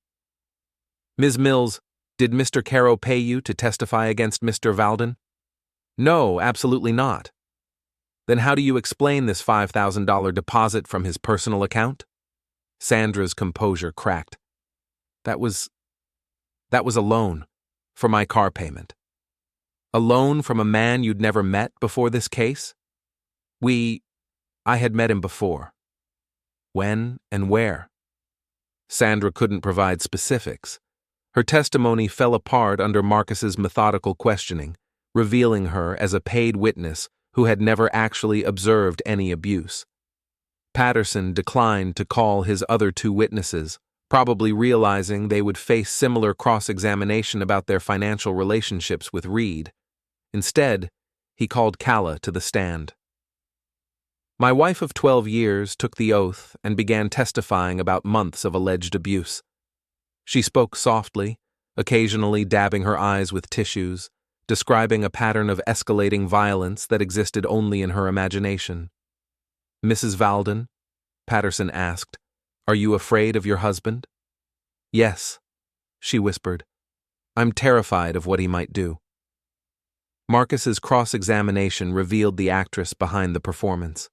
"Ms. Mills, did Mr. Caro pay you to testify against Mr. Valden?" "No, absolutely not." "Then how do you explain this $5,000 deposit from his personal account?" Sandra's composure cracked. That was a loan for my car payment." "A loan from a man you'd never met before this case?" I had met him before." "When and where?" Sandra couldn't provide specifics. Her testimony fell apart under Marcus's methodical questioning, revealing her as a paid witness who had never actually observed any abuse. Patterson declined to call his other 2 witnesses, probably realizing they would face similar cross-examination about their financial relationships with Reed. Instead, he called Calla to the stand. My wife of 12 years took the oath and began testifying about months of alleged abuse. She spoke softly, occasionally dabbing her eyes with tissues, describing a pattern of escalating violence that existed only in her imagination. "Mrs. Valden," Patterson asked, "are you afraid of your husband?" "Yes," she whispered. "I'm terrified of what he might do." Marcus's cross-examination revealed the actress behind the performance.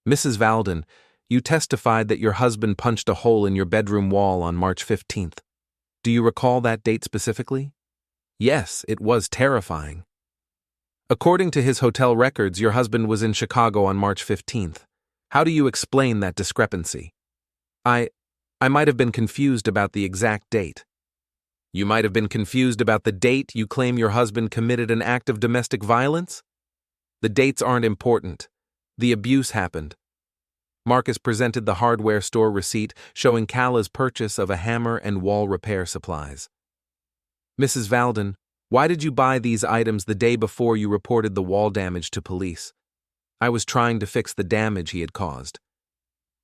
"Mrs. Valden, you testified that your husband punched a hole in your bedroom wall on March 15th. Do you recall that date specifically?" "Yes, it was terrifying." "According to his hotel records, your husband was in Chicago on March 15th. How do you explain that discrepancy?" I might have been confused about the exact date." "You might have been confused about the date you claim your husband committed an act of domestic violence?" "The dates aren't important. The abuse happened." Marcus presented the hardware store receipt showing Calla's purchase of a hammer and wall repair supplies. "Mrs. Valden, why did you buy these items the day before you reported the wall damage to police?" "I was trying to fix the damage he had caused."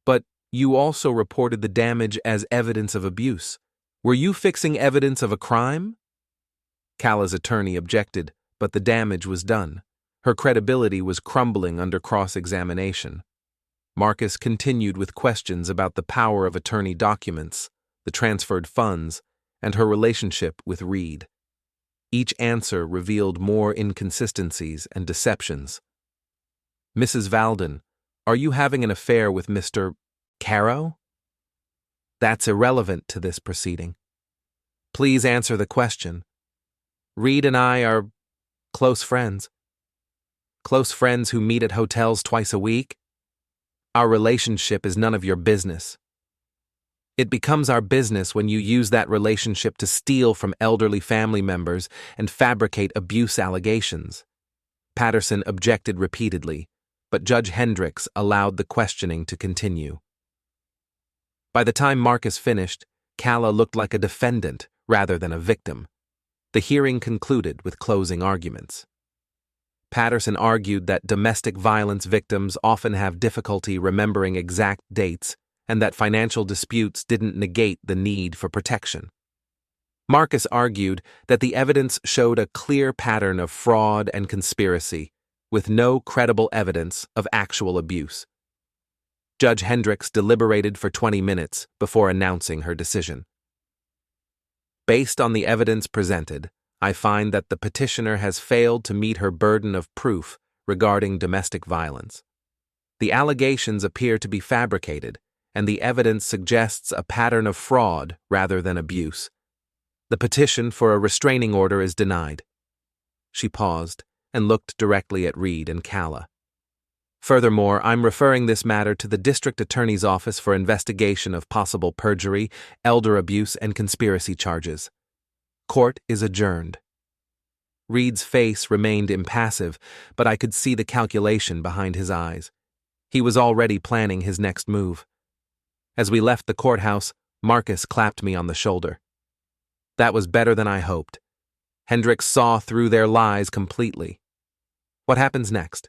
"But you also reported the damage as evidence of abuse. Were you fixing evidence of a crime?" Calla's attorney objected, but the damage was done. Her credibility was crumbling under cross-examination. Marcus continued with questions about the power of attorney documents, the transferred funds, and her relationship with Reed. Each answer revealed more inconsistencies and deceptions. "Mrs. Valden, are you having an affair with Mr. Caro?" "That's irrelevant to this proceeding." "Please answer the question." "Reed and I are close friends." "Close friends who meet at hotels twice a week?" "Our relationship is none of your business." "It becomes our business when you use that relationship to steal from elderly family members and fabricate abuse allegations." Patterson objected repeatedly, but Judge Hendricks allowed the questioning to continue. By the time Marcus finished, Calla looked like a defendant rather than a victim. The hearing concluded with closing arguments. Patterson argued that domestic violence victims often have difficulty remembering exact dates and that financial disputes didn't negate the need for protection. Marcus argued that the evidence showed a clear pattern of fraud and conspiracy, with no credible evidence of actual abuse. Judge Hendricks deliberated for 20 minutes before announcing her decision. "Based on the evidence presented, I find that the petitioner has failed to meet her burden of proof regarding domestic violence." The allegations appear to be fabricated, and the evidence suggests a pattern of fraud rather than abuse. The petition for a restraining order is denied. She paused and looked directly at Reed and Calla. Furthermore, I'm referring this matter to the District Attorney's Office for investigation of possible perjury, elder abuse, and conspiracy charges. Court is adjourned. Reed's face remained impassive, but I could see the calculation behind his eyes. He was already planning his next move. As we left the courthouse, Marcus clapped me on the shoulder. That was better than I hoped. Hendricks saw through their lies completely. What happens next?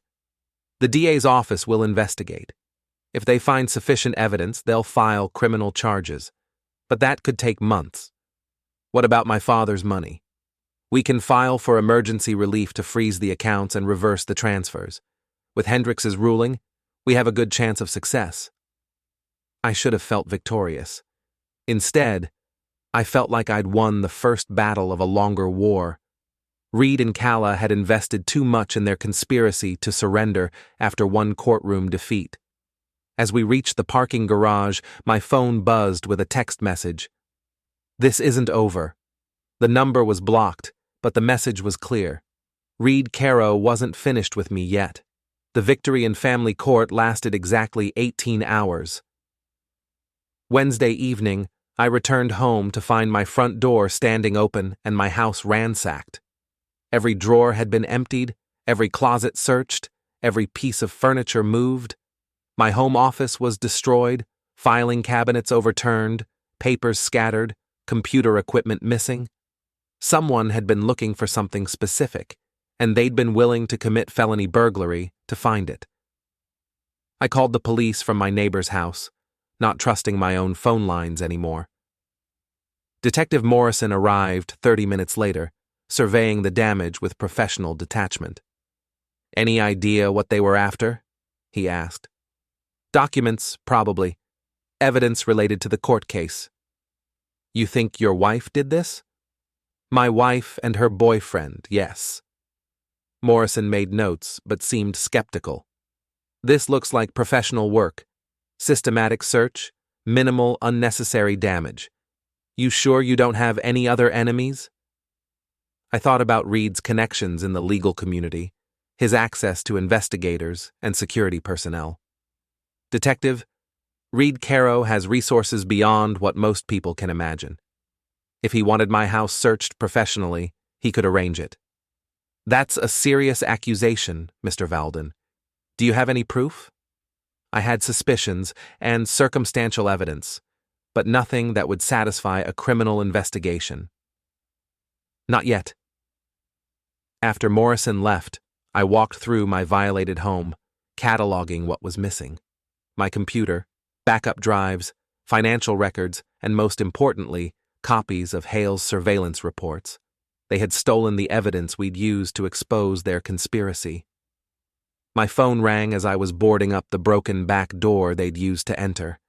The DA's office will investigate. If they find sufficient evidence, they'll file criminal charges. But that could take months. What about my father's money? We can file for emergency relief to freeze the accounts and reverse the transfers. With Hendricks's ruling, we have a good chance of success. I should have felt victorious. Instead, I felt like I'd won the first battle of a longer war. Reed and Calla had invested too much in their conspiracy to surrender after one courtroom defeat. As we reached the parking garage, my phone buzzed with a text message. This isn't over. The number was blocked, but the message was clear. Reed Caro wasn't finished with me yet. The victory in family court lasted exactly 18 hours. Wednesday evening, I returned home to find my front door standing open and my house ransacked. Every drawer had been emptied, every closet searched, every piece of furniture moved. My home office was destroyed, filing cabinets overturned, papers scattered, computer equipment missing. Someone had been looking for something specific, and they'd been willing to commit felony burglary to find it. I called the police from my neighbor's house, not trusting my own phone lines anymore. Detective Morrison arrived 30 minutes later, surveying the damage with professional detachment. Any idea what they were after? He asked. Documents, probably. Evidence related to the court case. You think your wife did this? My wife and her boyfriend, yes. Morrison made notes, but seemed skeptical. This looks like professional work. Systematic search, minimal unnecessary damage. You sure you don't have any other enemies? I thought about Reed's connections in the legal community, his access to investigators and security personnel. Detective, Reed Caro has resources beyond what most people can imagine. If he wanted my house searched professionally, he could arrange it. That's a serious accusation, Mr. Valden. Do you have any proof? I had suspicions and circumstantial evidence, but nothing that would satisfy a criminal investigation. Not yet. After Morrison left, I walked through my violated home, cataloging what was missing. My computer, backup drives, financial records, and most importantly, copies of Hale's surveillance reports. They had stolen the evidence we'd used to expose their conspiracy. My phone rang as I was boarding up the broken back door they'd used to enter.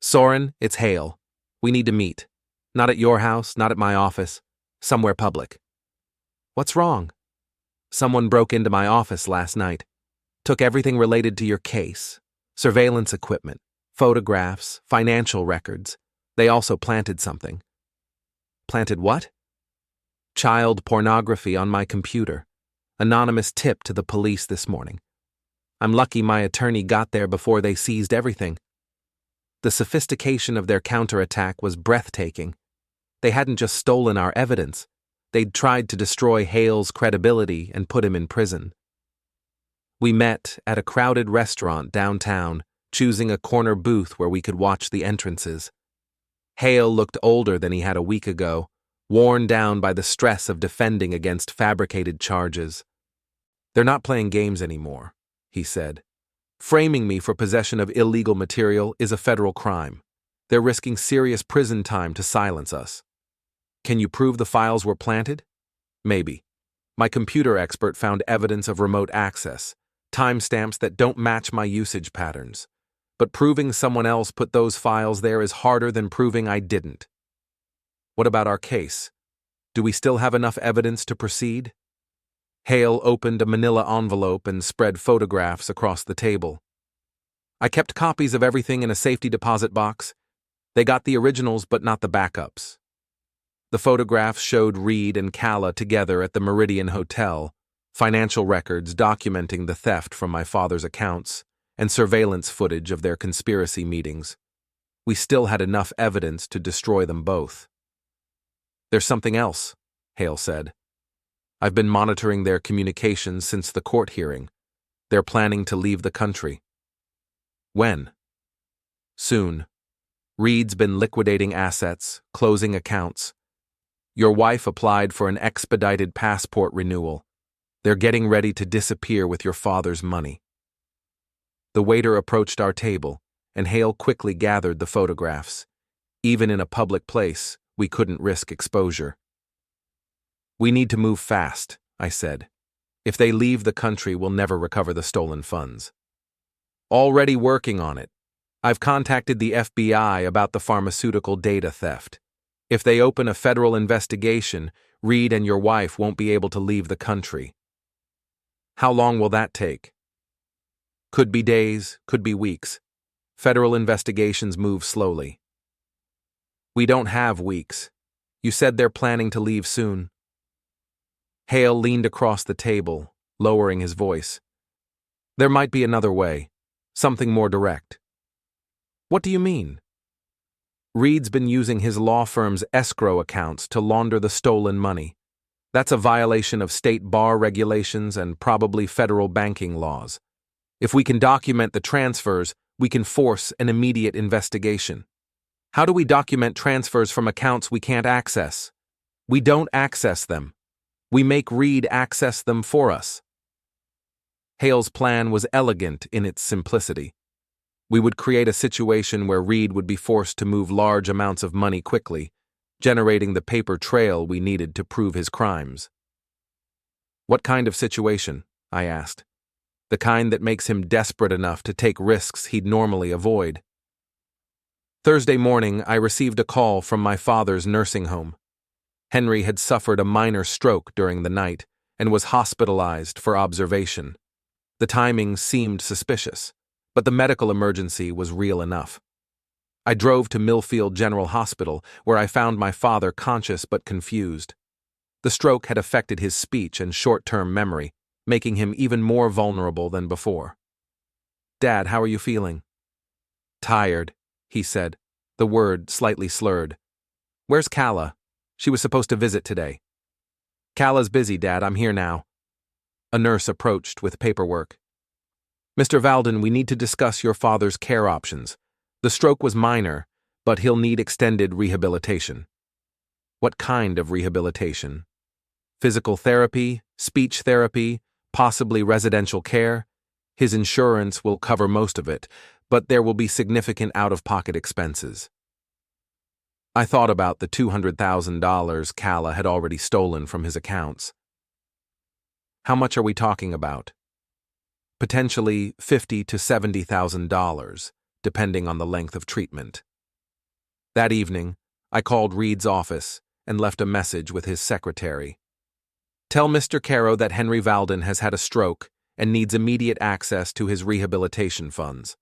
Soren, it's Hale. We need to meet. Not at your house, not at my office. Somewhere public. What's wrong? Someone broke into my office last night. Took everything related to your case. Surveillance equipment, photographs, financial records. They also planted something. Planted what? Child pornography on my computer. Anonymous tip to the police this morning. I'm lucky my attorney got there before they seized everything. The sophistication of their counterattack was breathtaking. They hadn't just stolen our evidence. They'd tried to destroy Hale's credibility and put him in prison. We met at a crowded restaurant downtown, choosing a corner booth where we could watch the entrances. Hale looked older than he had a week ago, worn down by the stress of defending against fabricated charges. They're not playing games anymore, he said. Framing me for possession of illegal material is a federal crime. They're risking serious prison time to silence us. Can you prove the files were planted? Maybe. My computer expert found evidence of remote access, timestamps that don't match my usage patterns. But proving someone else put those files there is harder than proving I didn't. What about our case? Do we still have enough evidence to proceed? Hale opened a manila envelope and spread photographs across the table. I kept copies of everything in a safety deposit box. They got the originals but not the backups. The photographs showed Reed and Calla together at the Meridian Hotel, financial records documenting the theft from my father's accounts, and surveillance footage of their conspiracy meetings. We still had enough evidence to destroy them both. "There's something else," Hale said. "I've been monitoring their communications since the court hearing. They're planning to leave the country." "When?" "Soon. Reed's been liquidating assets, closing accounts. Your wife applied for an expedited passport renewal. They're getting ready to disappear with your father's money." The waiter approached our table, and Hale quickly gathered the photographs. Even in a public place, we couldn't risk exposure. "We need to move fast," I said. "If they leave the country, we'll never recover the stolen funds." "Already working on it. I've contacted the FBI about the pharmaceutical data theft. If they open a federal investigation, Reed and your wife won't be able to leave the country." "How long will that take?" "Could be days, could be weeks. Federal investigations move slowly." "We don't have weeks. You said they're planning to leave soon." Hale leaned across the table, lowering his voice. "There might be another way, something more direct." "What do you mean?" "Reed's been using his law firm's escrow accounts to launder the stolen money. That's a violation of state bar regulations and probably federal banking laws. If we can document the transfers, we can force an immediate investigation." "How do we document transfers from accounts we can't access?" "We don't access them. We make Reed access them for us." Hale's plan was elegant in its simplicity. We would create a situation where Reed would be forced to move large amounts of money quickly, generating the paper trail we needed to prove his crimes. "What kind of situation?" I asked. "The kind that makes him desperate enough to take risks he'd normally avoid." Thursday morning, I received a call from my father's nursing home. Henry had suffered a minor stroke during the night and was hospitalized for observation. The timing seemed suspicious, but the medical emergency was real enough. I drove to Millfield General Hospital, where I found my father conscious but confused. The stroke had affected his speech and short-term memory, making him even more vulnerable than before. "Dad, how are you feeling?" "Tired," he said, the word slightly slurred. "Where's Calla? She was supposed to visit today." "Calla's busy, Dad. I'm here now." A nurse approached with paperwork. "Mr. Valden, we need to discuss your father's care options. The stroke was minor, but he'll need extended rehabilitation." "What kind of rehabilitation?" "Physical therapy, speech therapy, possibly residential care. His insurance will cover most of it, but there will be significant out-of-pocket expenses." I thought about the $200,000 Calla had already stolen from his accounts. "How much are we talking about?" "Potentially $50,000 to $70,000, depending on the length of treatment." That evening, I called Reed's office and left a message with his secretary. "Tell Mr. Caro that Henry Valden has had a stroke and needs immediate access to his rehabilitation funds.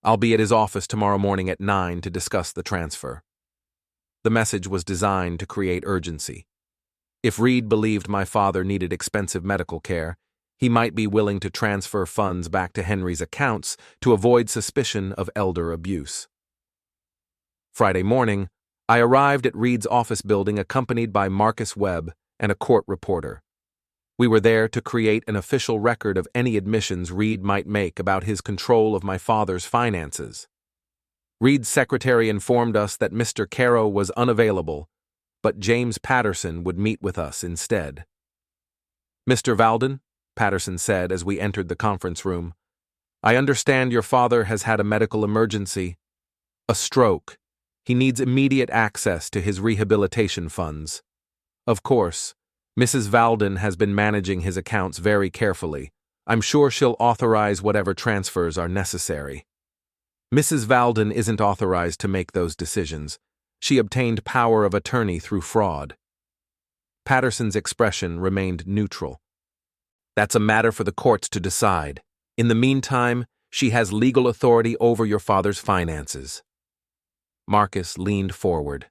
I'll be at his office tomorrow morning at 9 to discuss the transfer." The message was designed to create urgency. If Reed believed my father needed expensive medical care, he might be willing to transfer funds back to Henry's accounts to avoid suspicion of elder abuse. Friday morning, I arrived at Reed's office building accompanied by Marcus Webb and a court reporter. We were there to create an official record of any admissions Reed might make about his control of my father's finances. Reed's secretary informed us that Mr. Caro was unavailable, but James Patterson would meet with us instead. "Mr. Valden," Patterson said as we entered the conference room, "I understand your father has had a medical emergency. A stroke. He needs immediate access to his rehabilitation funds. Of course, Mrs. Valden has been managing his accounts very carefully. I'm sure she'll authorize whatever transfers are necessary." "Mrs. Valden isn't authorized to make those decisions. She obtained power of attorney through fraud." Patterson's expression remained neutral. "That's a matter for the courts to decide. In the meantime, She has legal authority over your father's finances. Marcus leaned forward.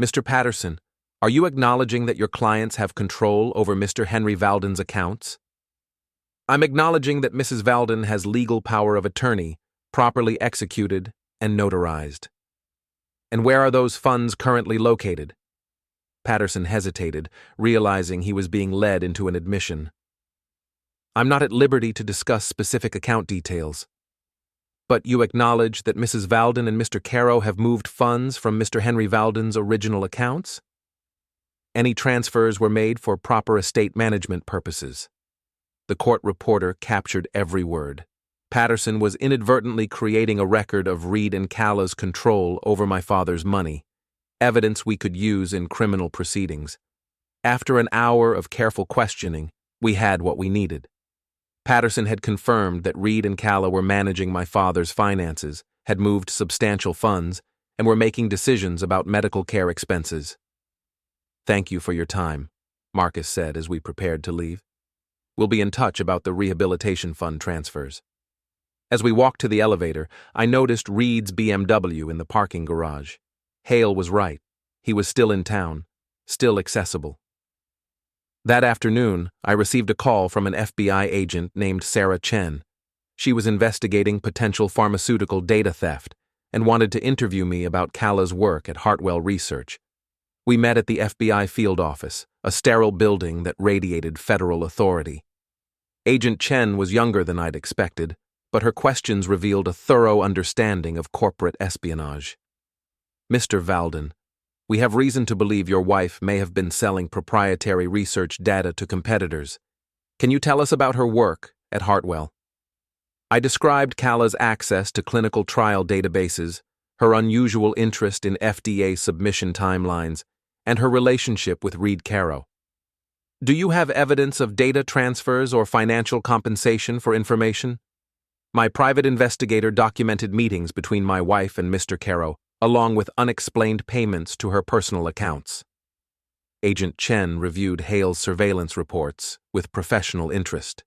Mr. Patterson, are you acknowledging that your clients have control over Mr. Henry Valden's accounts? I'm acknowledging that Mrs. Valden has legal power of attorney, properly executed and notarized. And where are those funds currently located? Patterson hesitated, realizing he was being led into an admission. I'm not at liberty to discuss specific account details. But you acknowledge that Mrs. Valden and Mr. Caro have moved funds from Mr. Henry Valden's original accounts? Any transfers were made for proper estate management purposes. The court reporter captured every word. Patterson was inadvertently creating a record of Reed and Calla's control over my father's money, evidence we could use in criminal proceedings. After an hour of careful questioning, we had what we needed. Patterson had confirmed that Reed and Calla were managing my father's finances, had moved substantial funds, and were making decisions about medical care expenses. Thank you for your time, Marcus said as we prepared to leave. We'll be in touch about the rehabilitation fund transfers. As we walked to the elevator, I noticed Reed's BMW in the parking garage. Hale was right. He was still in town, still accessible. That afternoon, I received a call from an FBI agent named Sarah Chen. She was investigating potential pharmaceutical data theft and wanted to interview me about Calla's work at Hartwell Research. We met at the FBI field office, a sterile building that radiated federal authority. Agent Chen was younger than I'd expected, but her questions revealed a thorough understanding of corporate espionage. Mr. Valden, we have reason to believe your wife may have been selling proprietary research data to competitors. Can you tell us about her work at Hartwell? I described Calla's access to clinical trial databases, her unusual interest in FDA submission timelines, and her relationship with Reed Caro. Do you have evidence of data transfers or financial compensation for information? My private investigator documented meetings between my wife and Mr. Caro, along with unexplained payments to her personal accounts. Agent Chen reviewed Hale's surveillance reports with professional interest.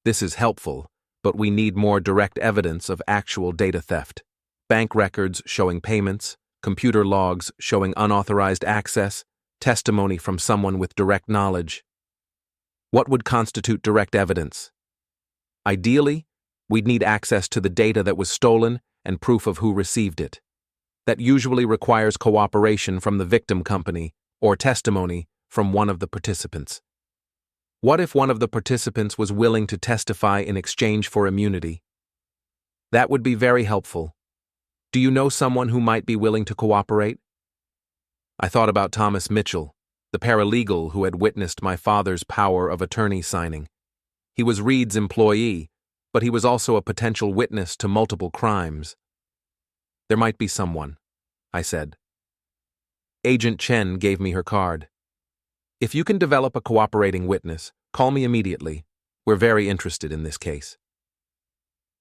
This is helpful, but we need more direct evidence of actual data theft. Bank records showing payments, computer logs showing unauthorized access, testimony from someone with direct knowledge. What would constitute direct evidence? Ideally, we'd need access to the data that was stolen and proof of who received it. That usually requires cooperation from the victim company or testimony from one of the participants. What if one of the participants was willing to testify in exchange for immunity? That would be very helpful. Do you know someone who might be willing to cooperate? I thought about Thomas Mitchell, the paralegal who had witnessed my father's power of attorney signing. He was Reed's employee, but he was also a potential witness to multiple crimes. There might be someone, I said. Agent Chen gave me her card. If you can develop a cooperating witness, call me immediately. We're very interested in this case.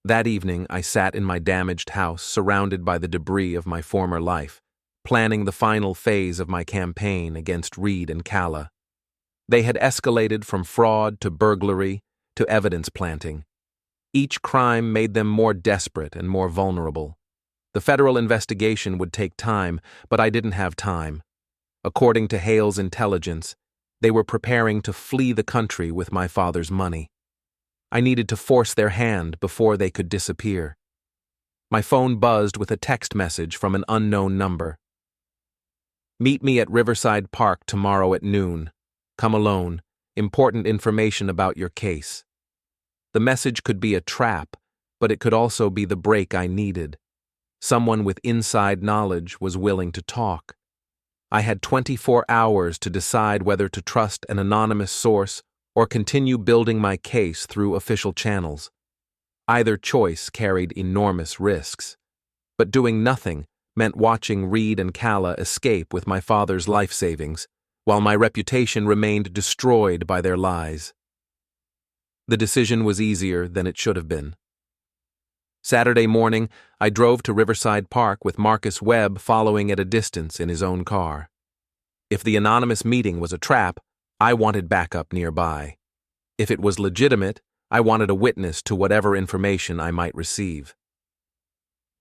That evening, I sat in my damaged house, surrounded by the debris of my former life, planning the final phase of my campaign against Reed and Calla. They had escalated from fraud to burglary to evidence planting. Each crime made them more desperate and more vulnerable. The federal investigation would take time, but I didn't have time. According to Hale's intelligence, they were preparing to flee the country with my father's money. I needed to force their hand before they could disappear. My phone buzzed with a text message from an unknown number. Meet me at Riverside Park tomorrow at noon. Come alone. Important information about your case. The message could be a trap, but it could also be the break I needed. Someone with inside knowledge was willing to talk. I had 24 hours to decide whether to trust an anonymous source or continue building my case through official channels. Either choice carried enormous risks, but doing nothing meant watching Reed and Calla escape with my father's life savings, while my reputation remained destroyed by their lies. The decision was easier than it should have been. Saturday morning, I drove to Riverside Park with Marcus Webb following at a distance in his own car. If the anonymous meeting was a trap, I wanted backup nearby. If it was legitimate, I wanted a witness to whatever information I might receive.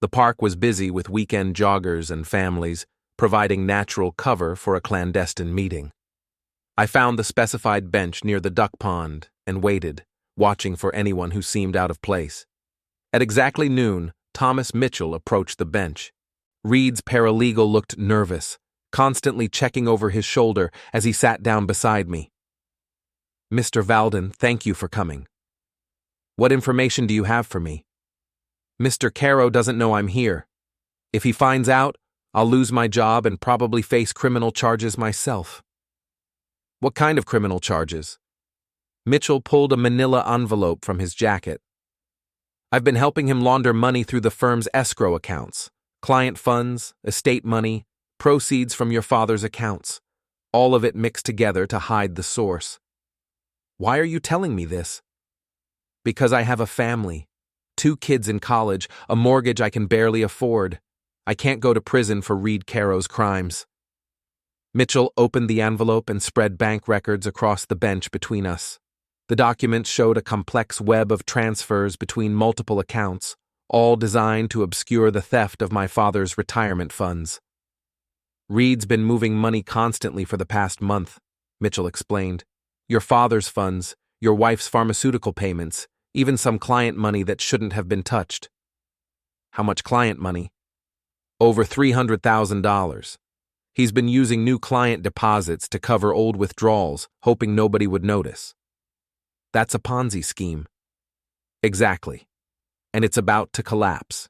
The park was busy with weekend joggers and families, providing natural cover for a clandestine meeting. I found the specified bench near the duck pond and waited, watching for anyone who seemed out of place. At exactly noon, Thomas Mitchell approached the bench. Reed's paralegal looked nervous, constantly checking over his shoulder as he sat down beside me. "Mr. Valden, thank you for coming. What information do you have for me? Mr. Caro doesn't know I'm here. If he finds out, I'll lose my job and probably face criminal charges myself." "What kind of criminal charges?" Mitchell pulled a manila envelope from his jacket. "I've been helping him launder money through the firm's escrow accounts, client funds, estate money, proceeds from your father's accounts, all of it mixed together to hide the source." "Why are you telling me this?" "Because I have a family, 2 kids in college, a mortgage I can barely afford. I can't go to prison for Reed Caro's crimes." Mitchell opened the envelope and spread bank records across the bench between us. The documents showed a complex web of transfers between multiple accounts, all designed to obscure the theft of my father's retirement funds. "Reed's been moving money constantly for the past month," Mitchell explained. "Your father's funds, your wife's pharmaceutical payments, even some client money that shouldn't have been touched." "How much client money?" "Over $300,000. He's been using new client deposits to cover old withdrawals, hoping nobody would notice." "That's a Ponzi scheme." "Exactly. And it's about to collapse.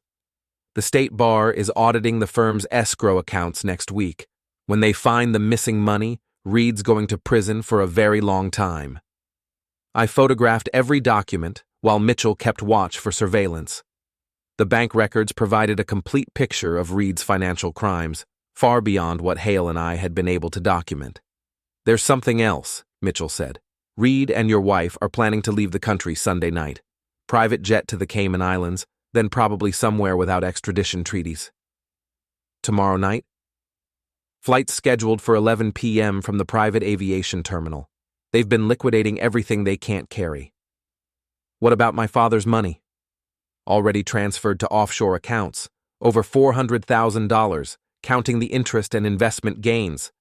The state bar is auditing the firm's escrow accounts next week. When they find the missing money, Reed's going to prison for a very long time." I photographed every document while Mitchell kept watch for surveillance. The bank records provided a complete picture of Reed's financial crimes, far beyond what Hale and I had been able to document. "There's something else," Mitchell said. "Reed and your wife are planning to leave the country Sunday night. Private jet to the Cayman Islands, then probably somewhere without extradition treaties." "Tomorrow night?" "Flights scheduled for 11 p.m. from the private aviation terminal. They've been liquidating everything they can't carry." "What about my father's money?" "Already transferred to offshore accounts, over $400,000, counting the interest and investment gains."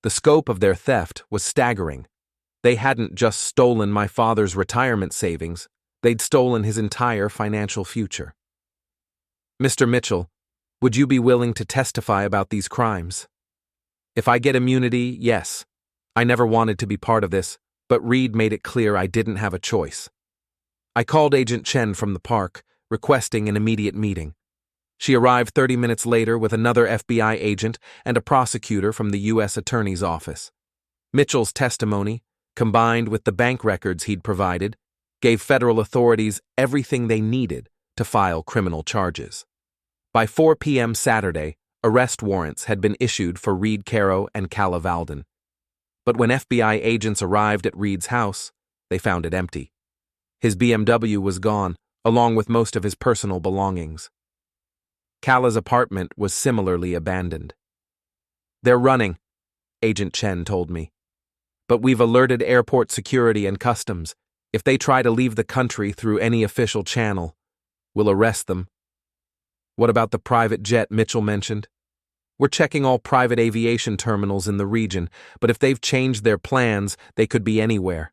The scope of their theft was staggering. They hadn't just stolen my father's retirement savings, they'd stolen his entire financial future. "Mr. Mitchell, would you be willing to testify about these crimes?" "If I get immunity, yes. I never wanted to be part of this, but Reed made it clear I didn't have a choice." I called Agent Chen from the park, requesting an immediate meeting. She arrived 30 minutes later with another FBI agent and a prosecutor from the U.S. Attorney's Office. Mitchell's testimony, combined with the bank records he'd provided, gave federal authorities everything they needed to file criminal charges. By 4 p.m. Saturday, arrest warrants had been issued for Reed Caro and Calla Valden. But when FBI agents arrived at Reed's house, they found it empty. His BMW was gone, along with most of his personal belongings. Calla's apartment was similarly abandoned. "They're running," Agent Chen told me. "But we've alerted airport security and customs. If they try to leave the country through any official channel, we'll arrest them." "What about the private jet Mitchell mentioned?" "We're checking all private aviation terminals in the region, but if they've changed their plans, they could be anywhere."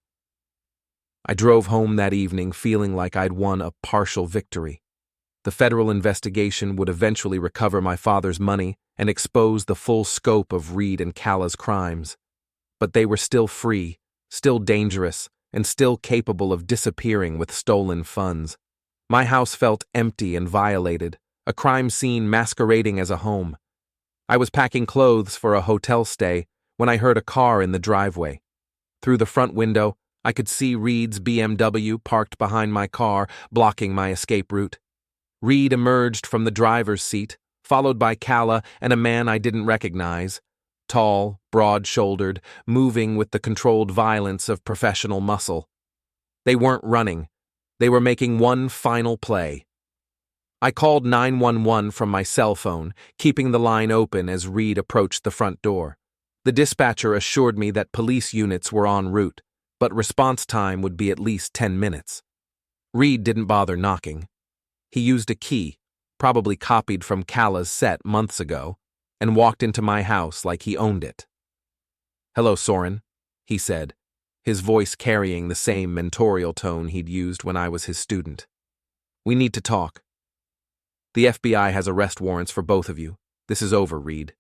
I drove home that evening feeling like I'd won a partial victory. The federal investigation would eventually recover my father's money and expose the full scope of Reed and Calla's crimes. But they were still free, still dangerous, and still capable of disappearing with stolen funds. My house felt empty and violated, a crime scene masquerading as a home. I was packing clothes for a hotel stay when I heard a car in the driveway. Through the front window, I could see Reed's BMW parked behind my car, blocking my escape route. Reed emerged from the driver's seat, followed by Calla and a man I didn't recognize, tall, broad-shouldered, moving with the controlled violence of professional muscle. They weren't running. They were making one final play. I called 911 from my cell phone, keeping the line open as Reed approached the front door. The dispatcher assured me that police units were en route. but response time would be at least 10 minutes. Reed didn't bother knocking. He used a key, probably copied from Calla's set months ago, and walked into my house like he owned it. "Hello, Soren," he said, his voice carrying the same mentorial tone he'd used when I was his student. "We need to talk. The FBI has arrest warrants for both of you. This is over, Reed."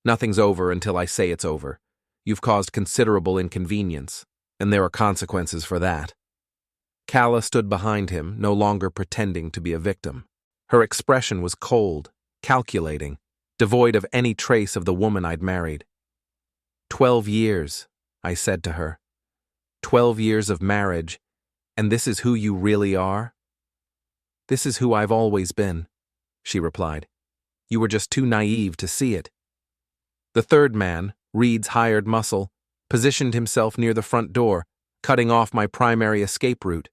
"Nothing's over until I say it's over. You've caused considerable inconvenience, and there are consequences for that." Calla stood behind him, no longer pretending to be a victim. Her expression was cold, calculating, devoid of any trace of the woman I'd married. 12 years, I said to her. 12 years of marriage, and this is who you really are? "This is who I've always been," she replied. "You were just too naive to see it." The third man, Reed's hired muscle, positioned himself near the front door, cutting off my primary escape route.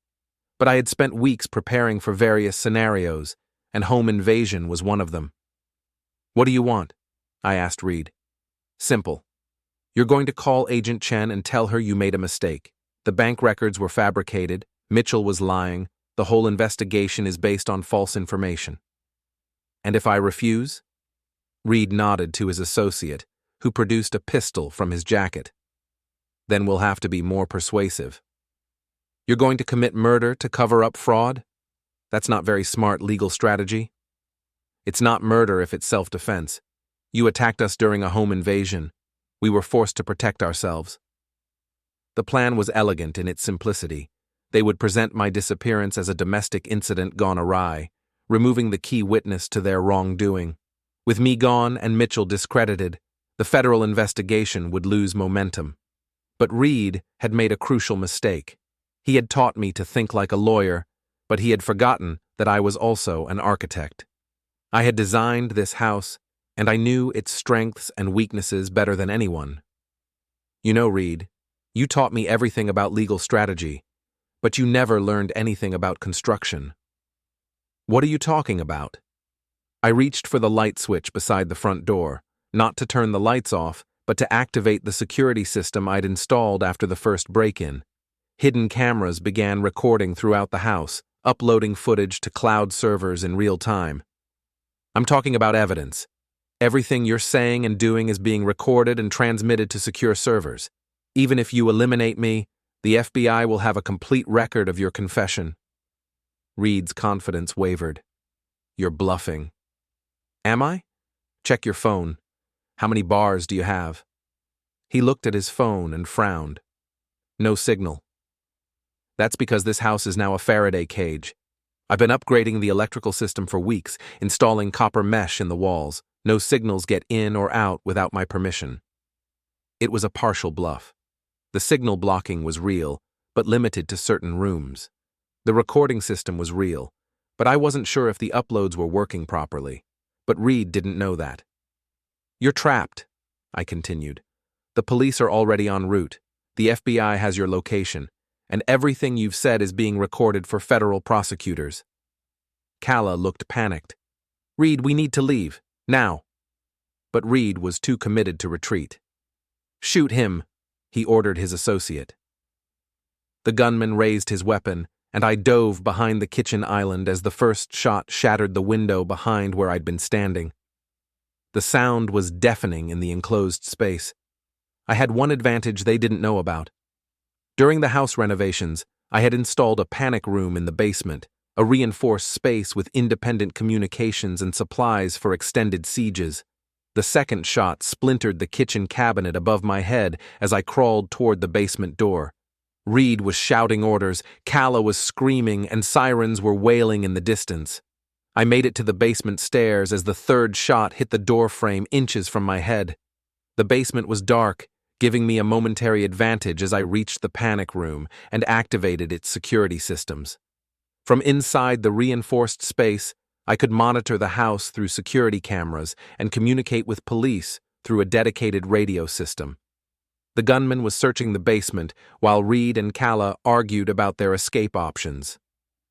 But I had spent weeks preparing for various scenarios, and home invasion was one of them. "What do you want?" I asked Reed. "Simple. You're going to call Agent Chen and tell her you made a mistake. The bank records were fabricated, Mitchell was lying, the whole investigation is based on false information." "And if I refuse?" Reed nodded to his associate, who produced a pistol from his jacket. "Then we'll have to be more persuasive." "You're going to commit murder to cover up fraud? That's not very smart legal strategy." "It's not murder if it's self-defense. You attacked us during a home invasion. We were forced to protect ourselves." The plan was elegant in its simplicity. They would present my disappearance as a domestic incident gone awry, removing the key witness to their wrongdoing. With me gone and Mitchell discredited, the federal investigation would lose momentum. But Reed had made a crucial mistake. He had taught me to think like a lawyer, but he had forgotten that I was also an architect. I had designed this house, and I knew its strengths and weaknesses better than anyone. "You know, Reed, you taught me everything about legal strategy, but you never learned anything about construction." "What are you talking about?" I reached for the light switch beside the front door, not to turn the lights off, but to activate the security system I'd installed after the first break-in. Hidden cameras began recording throughout the house, uploading footage to cloud servers in real time. "I'm talking about evidence. Everything you're saying and doing is being recorded and transmitted to secure servers. Even if you eliminate me, the FBI will have a complete record of your confession." Reed's confidence wavered. "You're bluffing." "Am I? Check your phone. How many bars do you have?" He looked at his phone and frowned. "No signal." "That's because this house is now a Faraday cage. I've been upgrading the electrical system for weeks, installing copper mesh in the walls. No signals get in or out without my permission." It was a partial bluff. The signal blocking was real, but limited to certain rooms. The recording system was real, but I wasn't sure if the uploads were working properly. But Reed didn't know that. "You're trapped," I continued. "The police are already en route. The FBI has your location, and everything you've said is being recorded for federal prosecutors." Calla looked panicked. "Reed, we need to leave. Now." But Reed was too committed to retreat. "Shoot him," he ordered his associate. The gunman raised his weapon, and I dove behind the kitchen island as the first shot shattered the window behind where I'd been standing. The sound was deafening in the enclosed space. I had one advantage they didn't know about. During the house renovations, I had installed a panic room in the basement, a reinforced space with independent communications and supplies for extended sieges. The second shot splintered the kitchen cabinet above my head as I crawled toward the basement door. Reed was shouting orders, Calla was screaming, and sirens were wailing in the distance. I made it to the basement stairs as the third shot hit the door frame inches from my head. The basement was dark, giving me a momentary advantage as I reached the panic room and activated its security systems. From inside the reinforced space, I could monitor the house through security cameras and communicate with police through a dedicated radio system. The gunman was searching the basement while Reed and Calla argued about their escape options.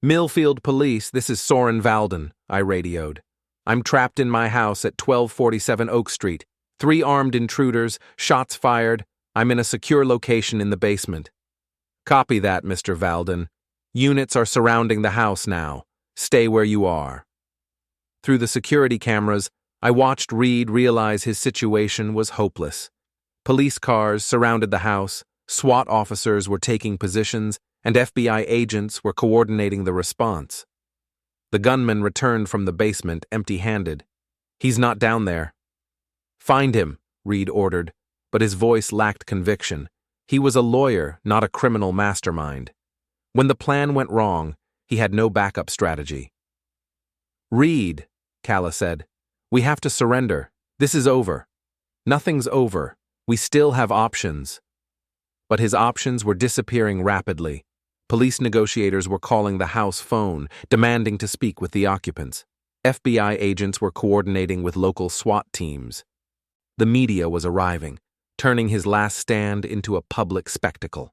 "Millfield Police, this is Soren Valden," I radioed. "I'm trapped in my house at 1247 Oak Street. 3 armed intruders, shots fired. I'm in a secure location in the basement." Copy that, Mr. Valden. Units are surrounding the house now. Stay where you are. Through the security cameras, I watched Reed realize his situation was hopeless. Police cars surrounded the house, SWAT officers were taking positions, and FBI agents were coordinating the response. The gunman returned from the basement empty-handed. He's not down there. Find him, Reed ordered, but his voice lacked conviction. He was a lawyer, not a criminal mastermind. When the plan went wrong, he had no backup strategy. Reed, Calla said, we have to surrender. This is over. Nothing's over. We still have options. But his options were disappearing rapidly. Police negotiators were calling the house phone, demanding to speak with the occupants. FBI agents were coordinating with local SWAT teams. The media was arriving, turning his last stand into a public spectacle.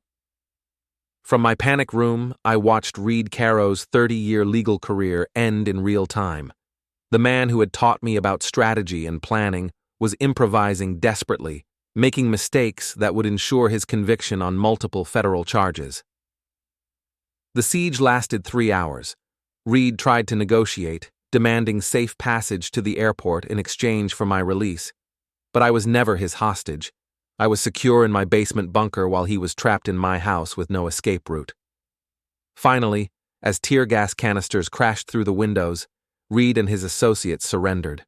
From my panic room, I watched Reed Caro's 30-year legal career end in real time. The man who had taught me about strategy and planning was improvising desperately, making mistakes that would ensure his conviction on multiple federal charges. The siege lasted 3 hours. Reed tried to negotiate, demanding safe passage to the airport in exchange for my release. But I was never his hostage. I was secure in my basement bunker while he was trapped in my house with no escape route. Finally, as tear gas canisters crashed through the windows, Reed and his associates surrendered.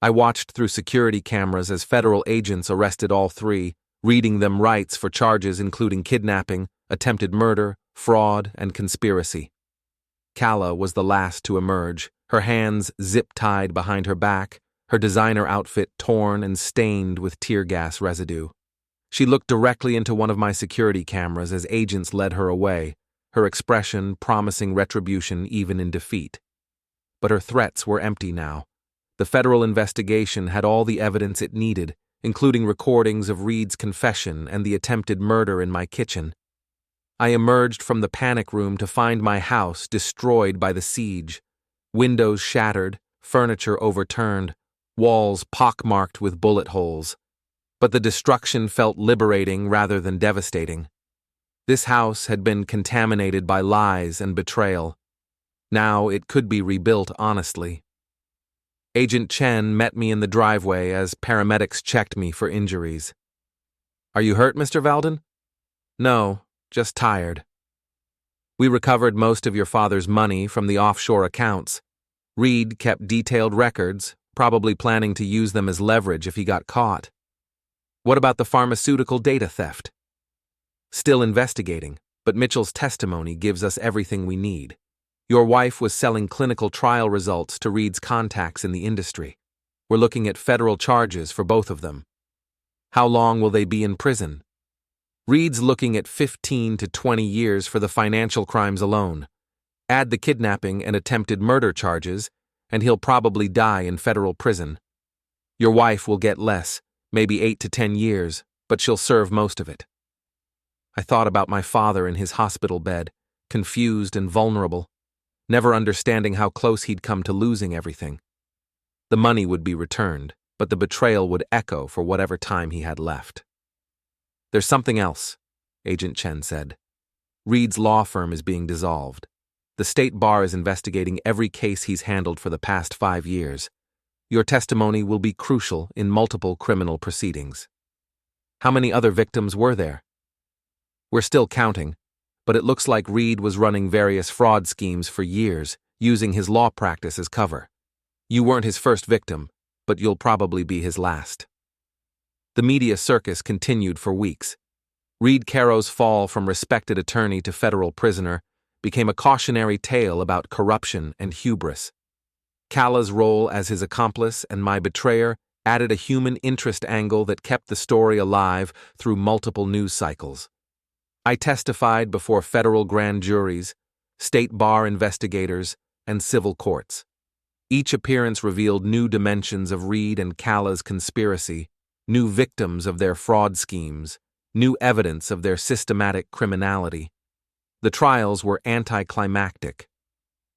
I watched through security cameras as federal agents arrested all three, reading them rights for charges including kidnapping, attempted murder, fraud, and conspiracy. Calla was the last to emerge, her hands zip-tied behind her back, her designer outfit torn and stained with tear gas residue. She looked directly into one of my security cameras as agents led her away, her expression promising retribution even in defeat. But her threats were empty now. The federal investigation had all the evidence it needed, including recordings of Reed's confession and the attempted murder in my kitchen. I emerged from the panic room to find my house destroyed by the siege. Windows shattered, furniture overturned, walls pockmarked with bullet holes. But the destruction felt liberating rather than devastating. This house had been contaminated by lies and betrayal. Now it could be rebuilt honestly. Agent Chen met me in the driveway as paramedics checked me for injuries. Are you hurt, Mr. Valden? No, just tired. We recovered most of your father's money from the offshore accounts. Reed kept detailed records, probably planning to use them as leverage if he got caught. What about the pharmaceutical data theft? Still investigating, but Mitchell's testimony gives us everything we need. Your wife was selling clinical trial results to Reed's contacts in the industry. We're looking at federal charges for both of them. How long will they be in prison? Reed's looking at 15 to 20 years for the financial crimes alone. Add the kidnapping and attempted murder charges, and he'll probably die in federal prison. Your wife will get less, maybe 8 to 10 years, but she'll serve most of it. I thought about my father in his hospital bed, confused and vulnerable, never understanding how close he'd come to losing everything. The money would be returned, but the betrayal would echo for whatever time he had left. There's something else, Agent Chen said. Reed's law firm is being dissolved. The state bar is investigating every case he's handled for the past 5 years. Your testimony will be crucial in multiple criminal proceedings. How many other victims were there? We're still counting, but it looks like Reed was running various fraud schemes for years, using his law practice as cover. You weren't his first victim, but you'll probably be his last. The media circus continued for weeks. Reed Caro's fall from respected attorney to federal prisoner became a cautionary tale about corruption and hubris. Calla's role as his accomplice and my betrayer added a human interest angle that kept the story alive through multiple news cycles. I testified before federal grand juries, state bar investigators, and civil courts. Each appearance revealed new dimensions of Reed and Calla's conspiracy, new victims of their fraud schemes, new evidence of their systematic criminality. The trials were anticlimactic.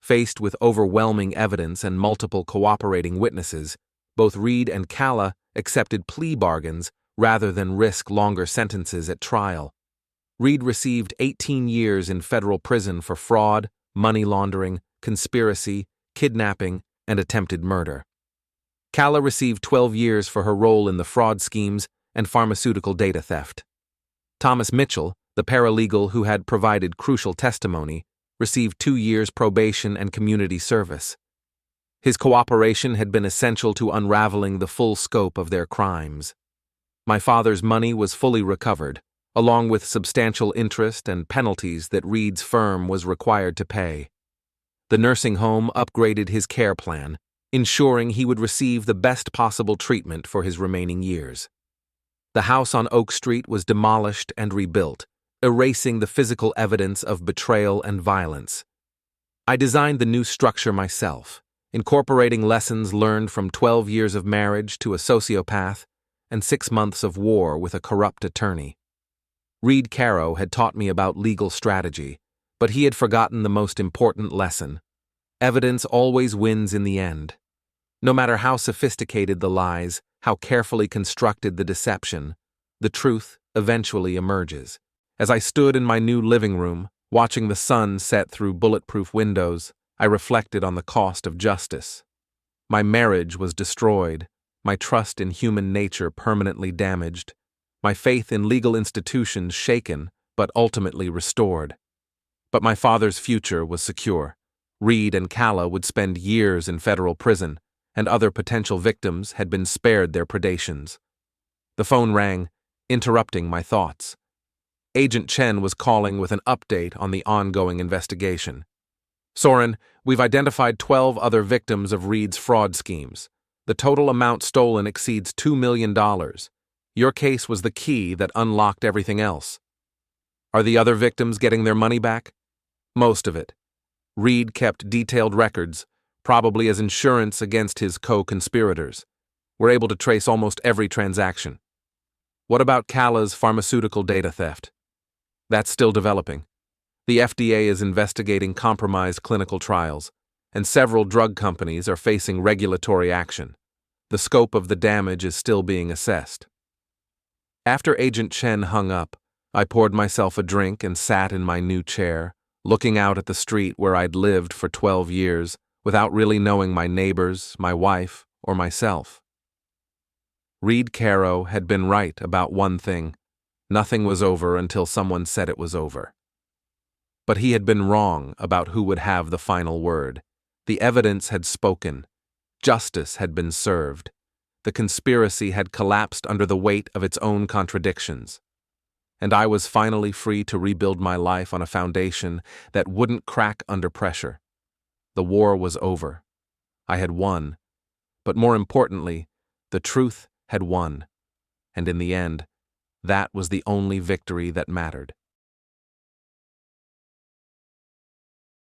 Faced with overwhelming evidence and multiple cooperating witnesses, both Reed and Calla accepted plea bargains rather than risk longer sentences at trial. Reed received 18 years in federal prison for fraud, money laundering, conspiracy, kidnapping, and attempted murder. Calla received 12 years for her role in the fraud schemes and pharmaceutical data theft. Thomas Mitchell, the paralegal who had provided crucial testimony, received 2 years probation and community service. His cooperation had been essential to unraveling the full scope of their crimes. My father's money was fully recovered, along with substantial interest and penalties that Reed's firm was required to pay. The nursing home upgraded his care plan, ensuring he would receive the best possible treatment for his remaining years. The house on Oak Street was demolished and rebuilt, erasing the physical evidence of betrayal and violence. I designed the new structure myself, incorporating lessons learned from 12 years of marriage to a sociopath and 6 months of war with a corrupt attorney. Reed Caro had taught me about legal strategy, but he had forgotten the most important lesson. Evidence always wins in the end. No matter how sophisticated the lies, how carefully constructed the deception, the truth eventually emerges. As I stood in my new living room, watching the sun set through bulletproof windows, I reflected on the cost of justice. My marriage was destroyed, my trust in human nature permanently damaged, my faith in legal institutions shaken, but ultimately restored. But my father's future was secure. Reed and Calla would spend years in federal prison, and other potential victims had been spared their predations. The phone rang, interrupting my thoughts. Agent Chen was calling with an update on the ongoing investigation. Soren, we've identified 12 other victims of Reed's fraud schemes. The total amount stolen exceeds $2 million. Your case was the key that unlocked everything else. Are the other victims getting their money back? Most of it. Reed kept detailed records, probably as insurance against his co-conspirators. We're able to trace almost every transaction. What about Calla's pharmaceutical data theft? That's still developing. The FDA is investigating compromised clinical trials, and several drug companies are facing regulatory action. The scope of the damage is still being assessed. After Agent Chen hung up, I poured myself a drink and sat in my new chair, looking out at the street where I'd lived for 12 years, without really knowing my neighbors, my wife, or myself. Reed Caro had been right about one thing. Nothing was over until someone said it was over. But he had been wrong about who would have the final word. The evidence had spoken. Justice had been served. The conspiracy had collapsed under the weight of its own contradictions. And I was finally free to rebuild my life on a foundation that wouldn't crack under pressure. The war was over. I had won. But more importantly, the truth had won. And in the end, that was the only victory that mattered.